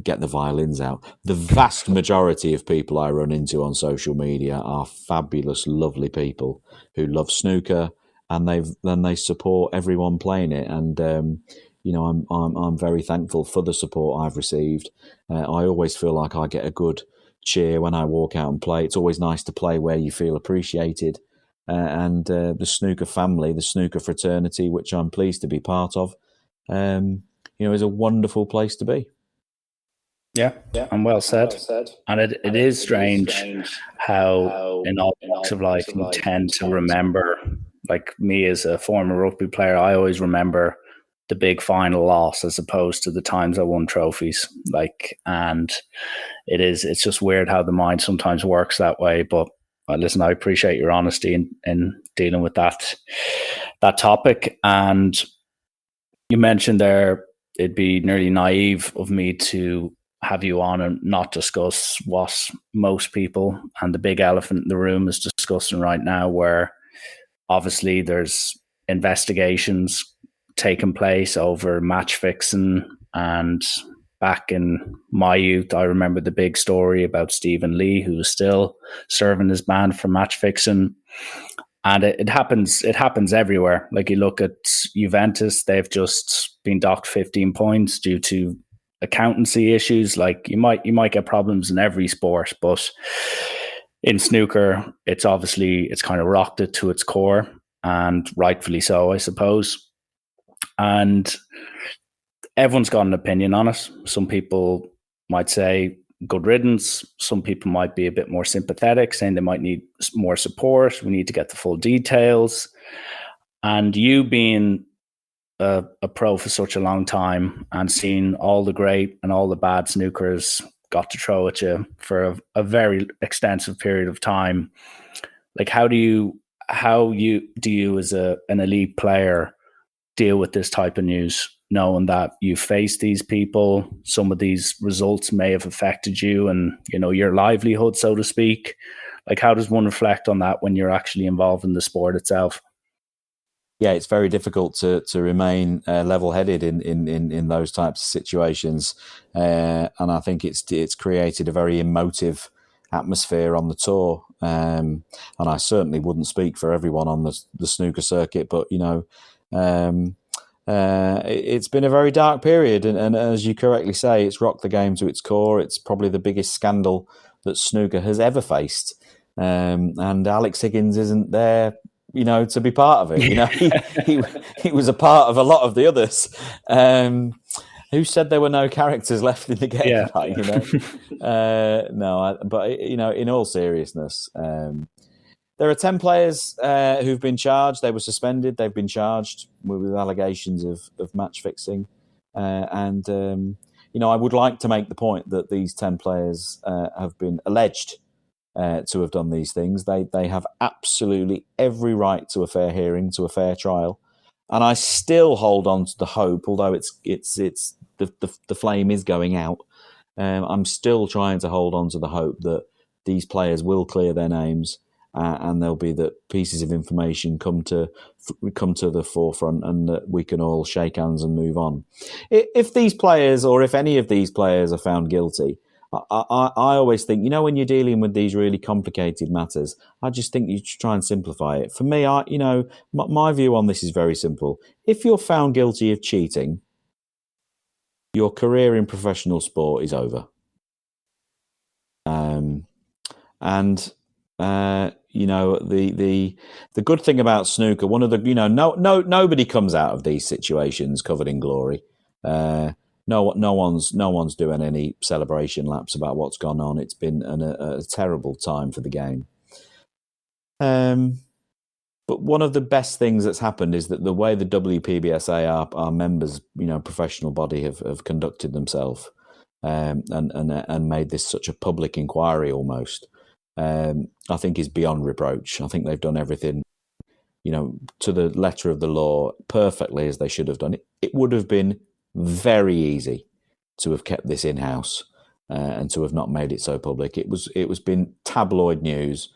get the violins out. The vast majority of people I run into on social media are fabulous, lovely people who love snooker, and they support everyone playing it. And I'm very thankful for the support I've received. I always feel like I get a good cheer when I walk out and play. It's always nice to play where you feel appreciated. And the snooker family, the snooker fraternity, which I'm pleased to be part of, is a wonderful place to be. Yeah, and well said. And it is strange how in all walks of life you tend to remember, like me as a former rugby player, I always remember the big final loss as opposed to the times I won trophies. And it's just weird how the mind sometimes works that way. But listen, I appreciate your honesty in dealing with that topic. And you mentioned there it'd be nearly naive of me to have you on and not discuss what most people and the big elephant in the room is discussing right now, where obviously there's investigations taking place over match fixing And back in my youth, I remember the big story about Stephen Lee, who was still serving his ban for match fixing. And it happens everywhere. Like, you look at Juventus, they've just been docked 15 points due to accountancy issues. Like, you might get problems in every sport, but in snooker, it's kind of rocked it to its core, and rightfully so, I suppose. And everyone's got an opinion on it. Some people might say good riddance. Some people might be a bit more sympathetic, saying they might need more support. We need to get the full details. And you being a pro for such a long time and seeing all the great and all the bad snookers got to throw at you for a very extensive period of time, like, how do you as an elite player deal with this type of news, knowing that you face these people, some of these results may have affected you and, you know, your livelihood, so to speak? Like, how does one reflect on that when you're actually involved in the sport itself? Yeah, it's very difficult to remain level-headed in those types of situations, and I think it's created a very emotive atmosphere on the tour. And I certainly wouldn't speak for everyone on the snooker circuit, but you know, it's been a very dark period, and as you correctly say, it's rocked the game to its core. It's probably the biggest scandal that snooker has ever faced, and Alex Higgins isn't there, you know, to be part of it. You know, he was a part of a lot of the others. Who said there were no characters left in the game? Yeah. Like, you know, but you know, in all seriousness, there are 10 players who've been charged. They were suspended. They've been charged with allegations of match fixing, and you know, I would like to make the point that these 10 players have been alleged to have done these things. They have absolutely every right to a fair hearing, to a fair trial, and I still hold on to the hope, although it's the flame is going out. I'm still trying to hold on to the hope that these players will clear their names, and there'll be that pieces of information come to the forefront, and that we can all shake hands and move on. If these players, or if any of these players, are found guilty, I always think, you know, when you're dealing with these really complicated matters, I just think you should try and simplify it. For me, my view on this is very simple. If you're found guilty of cheating, your career in professional sport is over. You know, the good thing about snooker, one of the, you know, nobody comes out of these situations covered in glory. No one's doing any celebration laps about what's gone on. It's been a terrible time for the game. But one of the best things that's happened is that the way the WPBSA, our members, you know, professional body, have conducted themselves, and made this such a public inquiry almost, I think is beyond reproach. I think they've done everything, you know, to the letter of the law perfectly as they should have done it. It would have been very easy to have kept this in-house and to have not made it so public. It was been tabloid news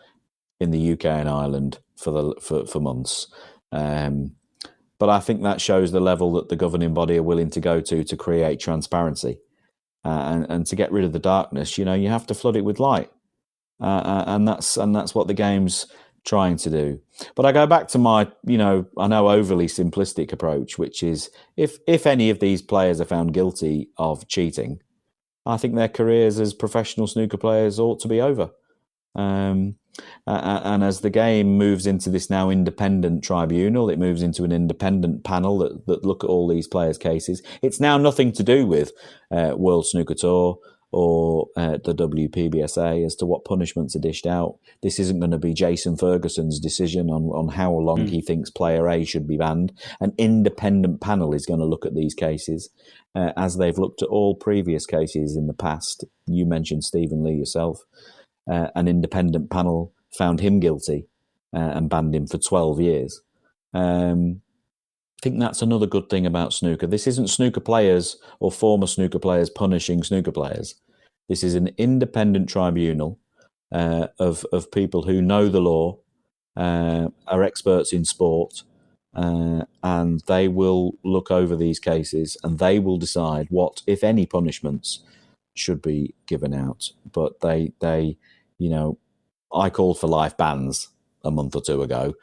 in the UK and Ireland for months. But I think that shows the level that the governing body are willing to go to create transparency, and to get rid of the darkness. You know, you have to flood it with light, and that's what the game's trying to do. But I go back to my, you know, I know overly simplistic approach, which is if any of these players are found guilty of cheating, I think their careers as professional snooker players ought to be over. And as the game moves into this now independent tribunal, it moves into an independent panel that look at all these players' cases. It's now nothing to do with World Snooker Tour or the WPBSA as to what punishments are dished out. This isn't going to be Jason Ferguson's decision on how long he thinks player A should be banned. An independent panel is going to look at these cases as they've looked at all previous cases in the past. You mentioned Stephen Lee yourself. An independent panel found him guilty and banned him for 12 years. I think that's another good thing about snooker. This isn't snooker players or former snooker players punishing snooker players. This is an independent tribunal of people who know the law, are experts in sport, and they will look over these cases and they will decide what, if any, punishments should be given out. But they, I called for life bans a month or two ago.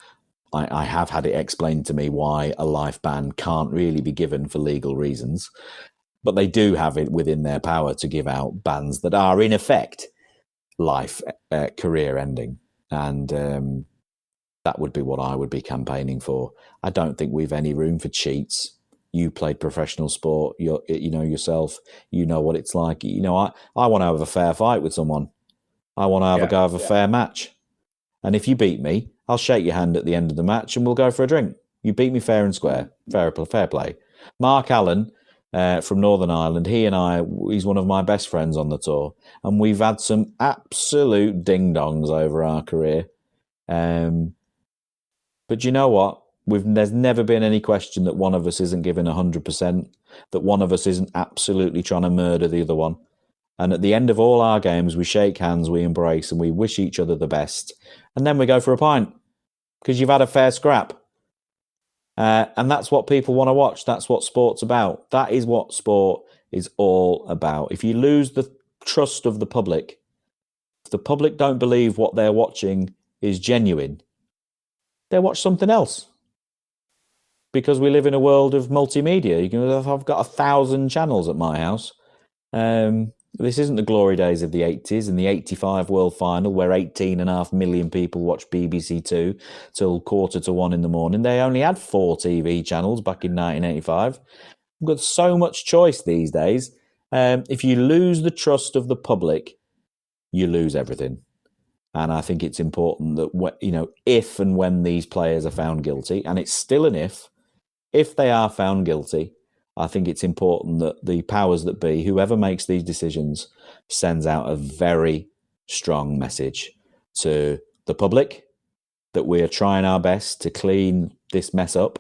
I have had it explained to me why a life ban can't really be given for legal reasons, but they do have it within their power to give out bans that are in effect life career ending, and that would be what I would be campaigning for. I don't think we've any room for cheats. You played professional sport, yourself. You know what it's like. I want to have a fair fight with someone. I want to have a go of a fair match. And if you beat me, I'll shake your hand at the end of the match and we'll go for a drink. You beat me fair and square. Fair play. Mark Allen from Northern Ireland, he's one of my best friends on the tour. And we've had some absolute ding-dongs over our career. But you know what? There's never been any question that one of us isn't giving 100%, that one of us isn't absolutely trying to murder the other one. And at the end of all our games, we shake hands, we embrace, and we wish each other the best. And then we go for a pint because you've had a fair scrap. And that's what people want to watch. That's what sport's about. That is what sport is all about. If you lose the trust of the public, if the public don't believe what they're watching is genuine, they'll watch something else. Because we live in a world of multimedia. I've got 1,000 channels at my house. This isn't the glory days of the 80s and the 85 World Final where 18.5 million people watched BBC Two till 1:45 in the morning. They only had 4 TV channels back in 1985. We've got so much choice these days. If you lose the trust of the public, you lose everything. And I think it's important that, if and when these players are found guilty, and it's still an if they are found guilty, I think it's important that the powers that be, whoever makes these decisions, sends out a very strong message to the public that we are trying our best to clean this mess up,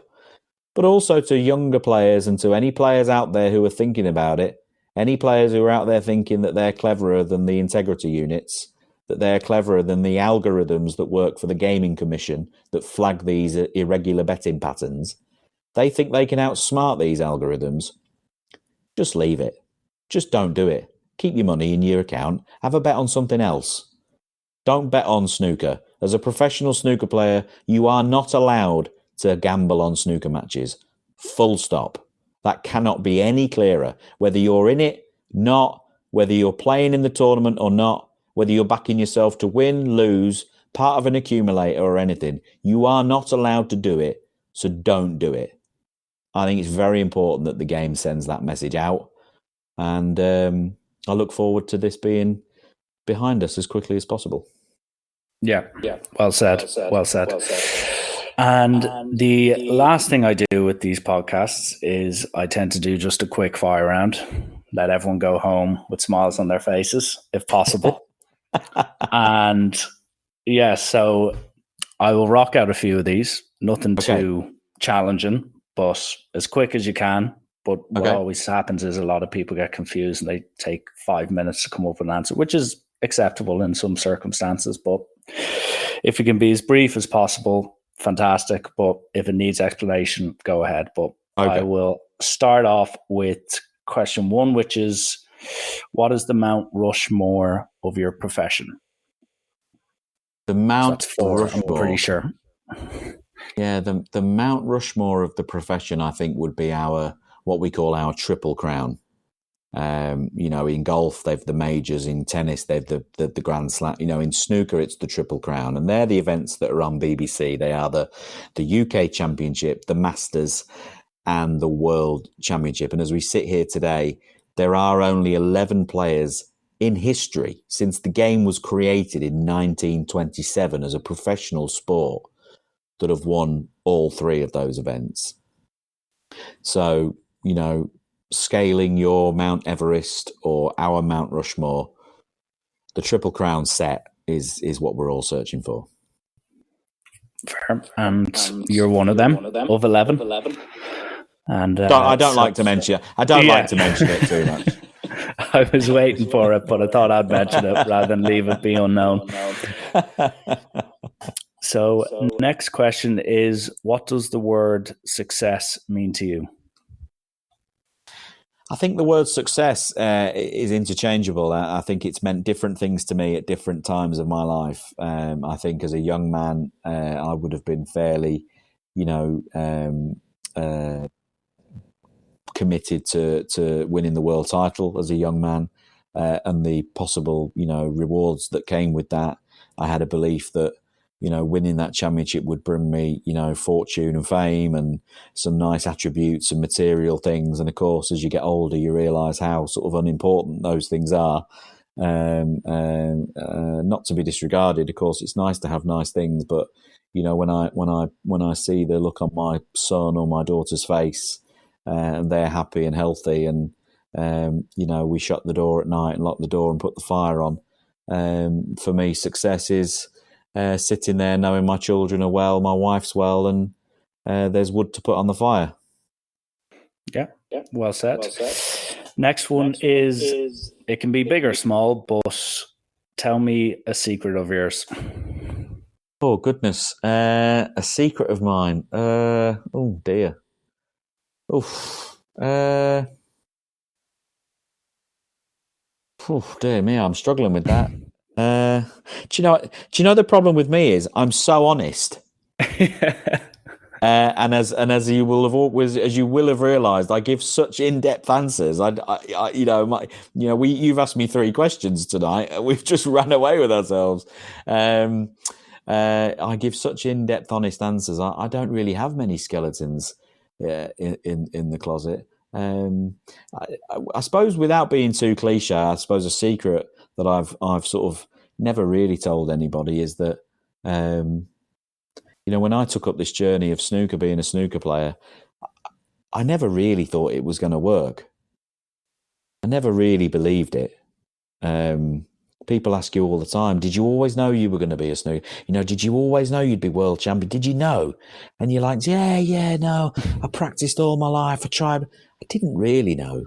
but also to younger players and to any players out there who are thinking about it, any players who are out there thinking that they're cleverer than the integrity units, that they're cleverer than the algorithms that work for the Gaming Commission that flag these irregular betting patterns. They think they can outsmart these algorithms. Just leave it. Just don't do it. Keep your money in your account. Have a bet on something else. Don't bet on snooker. As a professional snooker player, you are not allowed to gamble on snooker matches. Full stop. That cannot be any clearer. Whether you're in it, not, whether you're playing in the tournament or not, whether you're backing yourself to win, lose, part of an accumulator or anything, you are not allowed to do it. So don't do it. I think it's very important that the game sends that message out. And I look forward to this being behind us as quickly as possible. Yeah. Well said. And the last thing I do with these podcasts is I tend to do just a quick fire round. Let everyone go home with smiles on their faces, if possible. And so I will rock out a few of these. Nothing too challenging, but as quick as you can. But what always happens is a lot of people get confused and they take 5 minutes to come up with an answer, which is acceptable in some circumstances. But if you can be as brief as possible, fantastic. But if it needs explanation, go ahead. But I will start off with question 1, which is, what is the Mount Rushmore of your profession? The Mount Rushmore. I'm pretty sure. Yeah, the Mount Rushmore of the profession, I think, would be what we call our Triple Crown. In golf, they've the majors. In tennis, they've the Grand Slam. In snooker, it's the Triple Crown, and they're the events that are on BBC. They are the UK Championship, the Masters, and the World Championship. And as we sit here today, there are only 11 players in history since the game was created in 1927 as a professional sport that have won all 3 of those events. So, scaling your Mount Everest or our Mount Rushmore, the Triple Crown set is what we're all searching for. Fair. And you're one of them, of 11. And I don't like to mention it. I don't like to mention it too much. I was waiting for it, but I thought I'd mention it rather than leave it be unknown. So next question is, what does the word success mean to you? I think the word success is interchangeable. I think it's meant different things to me at different times of my life. I think as a young man, I would have been fairly, committed to winning the world title as a young man, and the possible, rewards that came with that. I had a belief that, winning that championship would bring me, fortune and fame and some nice attributes and material things. And of course, as you get older, you realise how sort of unimportant those things are. Not to be disregarded. Of course, it's nice to have nice things, but when I see the look on my son or my daughter's face, and they're happy and healthy, and we shut the door at night and lock the door and put the fire on. For me, success is sitting there knowing my children are well, my wife's well, and there's wood to put on the fire. Yeah, well said. Next one is, it can be big or small, but tell me a secret of yours. Oh, goodness. A secret of mine. Oh, dear. Oof. Oh, dear me, I'm struggling with that. Do you know the problem with me is I'm so honest. And as you will have realised, I give such in-depth answers. You've asked me 3 questions tonight. We've just ran away with ourselves. I give such in-depth, honest answers. I don't really have many skeletons in the closet. I suppose, without being too cliche, I suppose a secret that I've sort of never really told anybody is that, when I took up this journey of snooker, being a snooker player, I never really thought it was going to work. I never really believed it. People ask you all the time, did you always know you were going to be a snooker? Did you always know you'd be world champion? Did you know? And you're like, yeah, no, I practiced all my life. I tried. I didn't really know.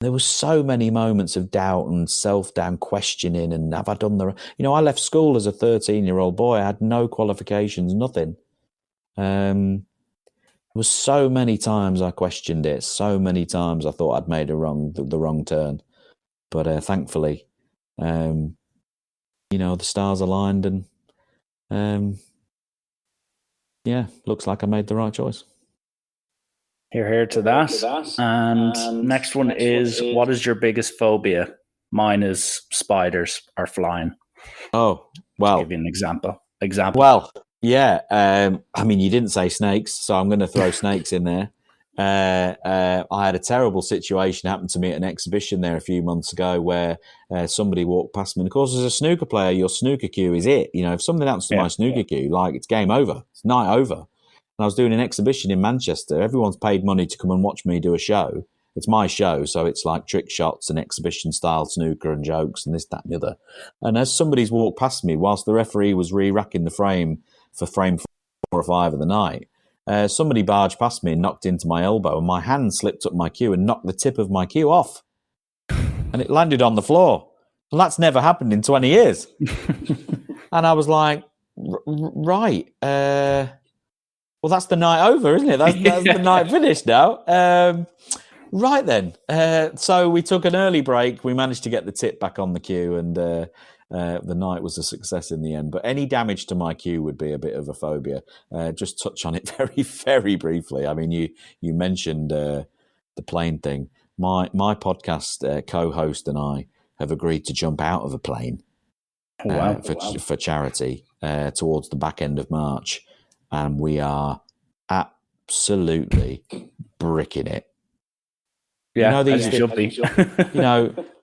There were so many moments of doubt and self-doubt, questioning, and have I done the... I left school as a 13-year-old boy. I had no qualifications, nothing. There was so many times I questioned it. So many times I thought I'd made the wrong turn. But thankfully, the stars aligned, and looks like I made the right choice. Here to that. And next one is, what is your biggest phobia? Mine is spiders or flying. Oh, well. To give you an example. Well, yeah. You didn't say snakes, so I'm going to throw snakes in there. I had a terrible situation happen to me at an exhibition there a few months ago where somebody walked past me. And of course, as a snooker player, your snooker cue is it. If something happens to my snooker cue, it's game over. It's night over. And I was doing an exhibition in Manchester. Everyone's paid money to come and watch me do a show. It's my show, so it's like trick shots and exhibition-style snooker and jokes and this, that, and the other. And as somebody's walked past me, whilst the referee was re-racking the frame for frame 4 or 5 of the night, somebody barged past me and knocked into my elbow, and my hand slipped up my cue and knocked the tip of my cue off. And it landed on the floor. And that's never happened in 20 years. And I was like, right... well, that's the night over, isn't it? That's the night finished now. Right then. So we took an early break. We managed to get the tip back on the cue, and the night was a success in the end. But any damage to my cue would be a bit of a phobia. Just touch on it very, very briefly. You mentioned the plane thing. My podcast co-host and I have agreed to jump out of a plane for charity towards the back end of March. And we are absolutely bricking it. Yeah, as you should be.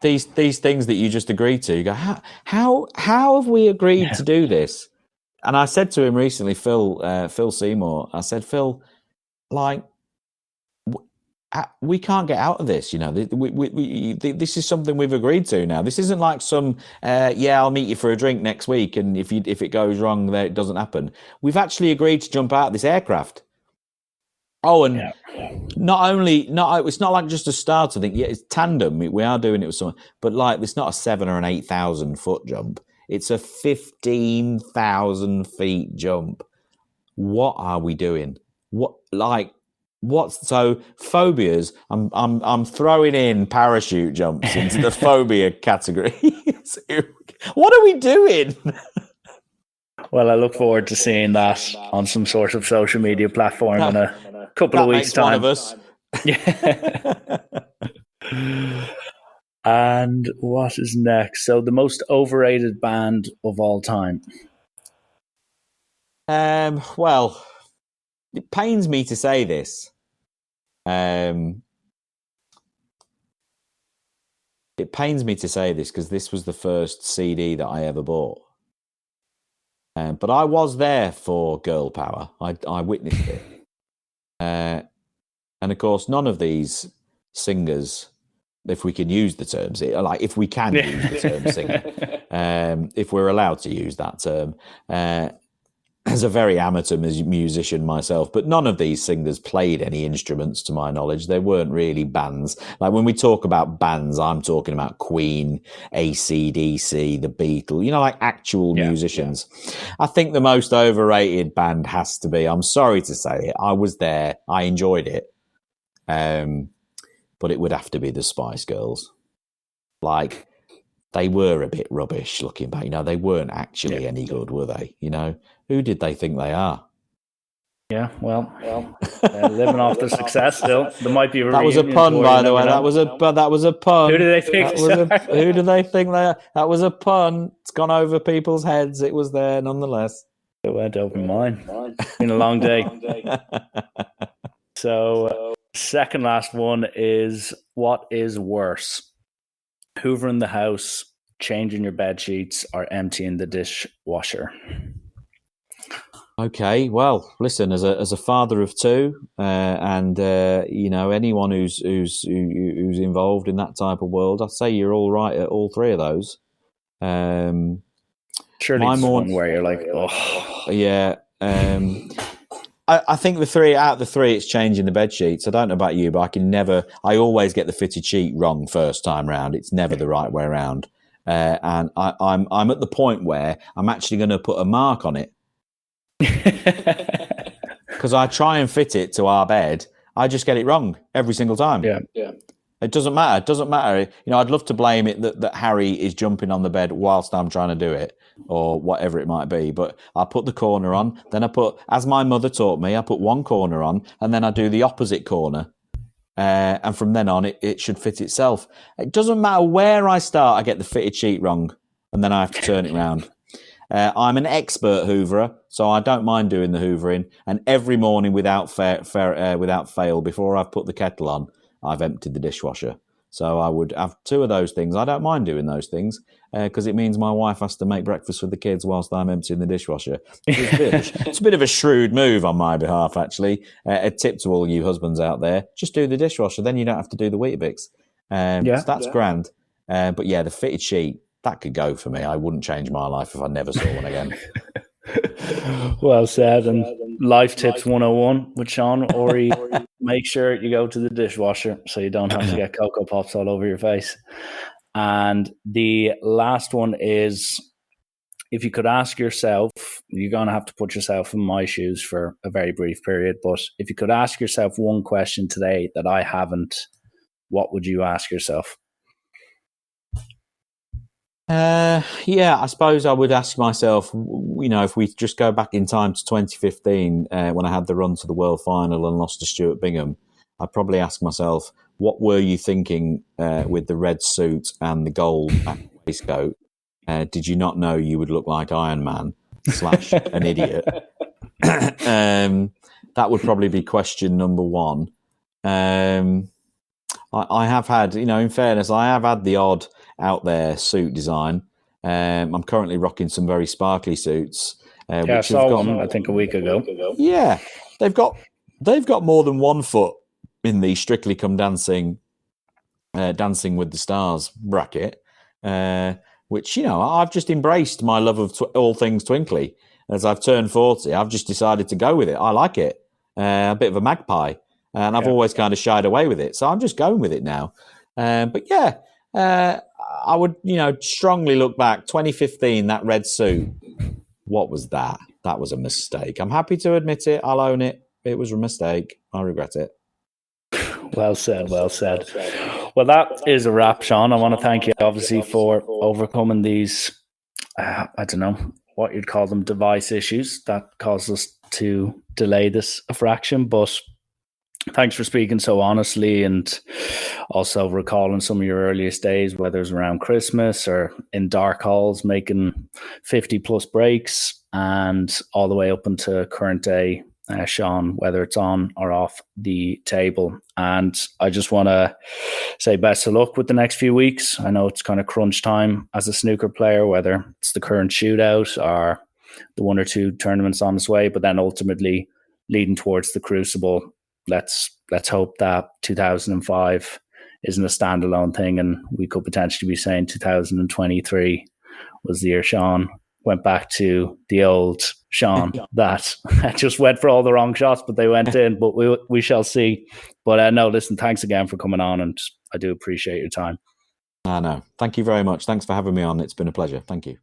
These things that you just agreed to. You go, how have we agreed to do this? And I said to him recently, Phil Seymour. I said, Phil, we can't get out of this. This is something we've agreed to now. This isn't like some, I'll meet you for a drink next week, and if it goes wrong, then it doesn't happen. We've actually agreed to jump out of this aircraft. Oh, and it's not like just a starter thing. Yeah, it's tandem. We are doing it with someone, but it's not a 7,000 or an 8,000 foot jump. It's a 15,000 feet jump. What are we doing? So phobias? I'm throwing in parachute jumps into the phobia category. What are we doing? Well, I look forward to seeing that on some sort of social media platform in a couple of weeks' time. One of us. Yeah. And what is next? So, the most overrated band of all time. Well, it pains me to say this. It pains me to say this because this was the first CD that I ever bought. But I was there for Girl Power. I witnessed it. And of course, none of these singers, if we can use the term, if we can use the term singer, if we're allowed to use that term, as a very amateur musician myself, but none of these singers played any instruments to my knowledge. They weren't really bands. Like when we talk about bands, I'm talking about Queen, AC/DC, The Beatles, like actual musicians. Yeah. I think the most overrated band has to be, I'm sorry to say it, I was there, I enjoyed it, but it would have to be the Spice Girls. Like, they were a bit rubbish looking back. They weren't actually any good, were they? Who did they think they are? Yeah, well, living off their success still. There might be a that was a pun, by the way. That was a pun. Who do they think? Who do they think they are? That was a pun. It's gone over people's heads. It was there nonetheless. It went over mine. It's been a long day. So, second last one is, what is worse? Hoovering the house, changing your bed sheets, or emptying the dishwasher? Okay, well, listen, as a father of two, and anyone who's involved in that type of world, I'd say you're all right at all three of those. Surely it's one where you're like, oh, yeah. I think out of the three, it's changing the bed sheets. I don't know about you, but I always get the fitted sheet wrong first time round. It's never the right way around, and I'm at the point where I'm actually going to put a mark on it. Because I try and fit it to our bed, I just get it wrong every single time. Yeah. It doesn't matter. I'd love to blame it that Harry is jumping on the bed whilst I'm trying to do it, or whatever it might be. But I put the corner on, then as my mother taught me, I put one corner on, and then I do the opposite corner. And from then on, it should fit itself. It doesn't matter where I start, I get the fitted sheet wrong, and then I have to turn it round. I'm an expert hooverer, so I don't mind doing the hoovering. And every morning, without fail, before I've put the kettle on, I've emptied the dishwasher. So I would have two of those things. I don't mind doing those things because it means my wife has to make breakfast for the kids whilst I'm emptying the dishwasher. It's a bit of a shrewd move on my behalf, actually. A tip to all you husbands out there: just do the dishwasher, then you don't have to do the Weetabix. So that's grand. But yeah, the fitted sheet, that could go for me. I wouldn't change my life if I never saw one again. Well said. And life tips 101 with Shaun, or make sure you go to the dishwasher so you don't have to get Cocoa Pops all over your face. And the last one is, if you could ask yourself, you're going to have to put yourself in my shoes for a very brief period, but if you could ask yourself one question today that I haven't, what would you ask yourself? I suppose I would ask myself, if we just go back in time to 2015, when I had the run to the World Final and lost to Stuart Bingham, I'd probably ask myself, what were you thinking with the red suit and the gold waistcoat? Did you not know you would look like Iron Man / an idiot? That would probably be question number one. I have had, in fairness, I have had the odd out there suit design. I'm currently rocking some very sparkly suits. I saw one, I think, a week ago. Yeah, they've got more than 1 foot in the Strictly Come Dancing, Dancing with the Stars bracket, which I've just embraced my love of all things twinkly. As I've turned 40, I've just decided to go with it. I like it, a bit of a magpie, and I've always kind of shied away with it, so I'm just going with it now. But yeah. I would, strongly look back. 2015, that red suit. What was that? That was a mistake. I'm happy to admit it. I'll own it. It was a mistake. I regret it. Well said, well said. Well, that is a wrap, Shaun. I want to thank you, obviously, for overcoming these, I don't know what you'd call them, device issues that caused us to delay this a fraction. But thanks for speaking so honestly and also recalling some of your earliest days, whether it's around Christmas or in dark halls, making 50 plus breaks and all the way up into current day, Shaun, whether it's on or off the table. And I just want to say best of luck with the next few weeks. I know it's kind of crunch time as a snooker player, whether it's the current shootout or the one or two tournaments on its way, but then ultimately leading towards the Crucible. Let's hope that 2005 isn't a standalone thing, and we could potentially be saying 2023 was the year Shaun went back to the old Shaun that just went for all the wrong shots, but they went in. But we shall see. But no, listen, thanks again for coming on, and I do appreciate your time. I know. Thank you very much. Thanks for having me on. It's been a pleasure. Thank you.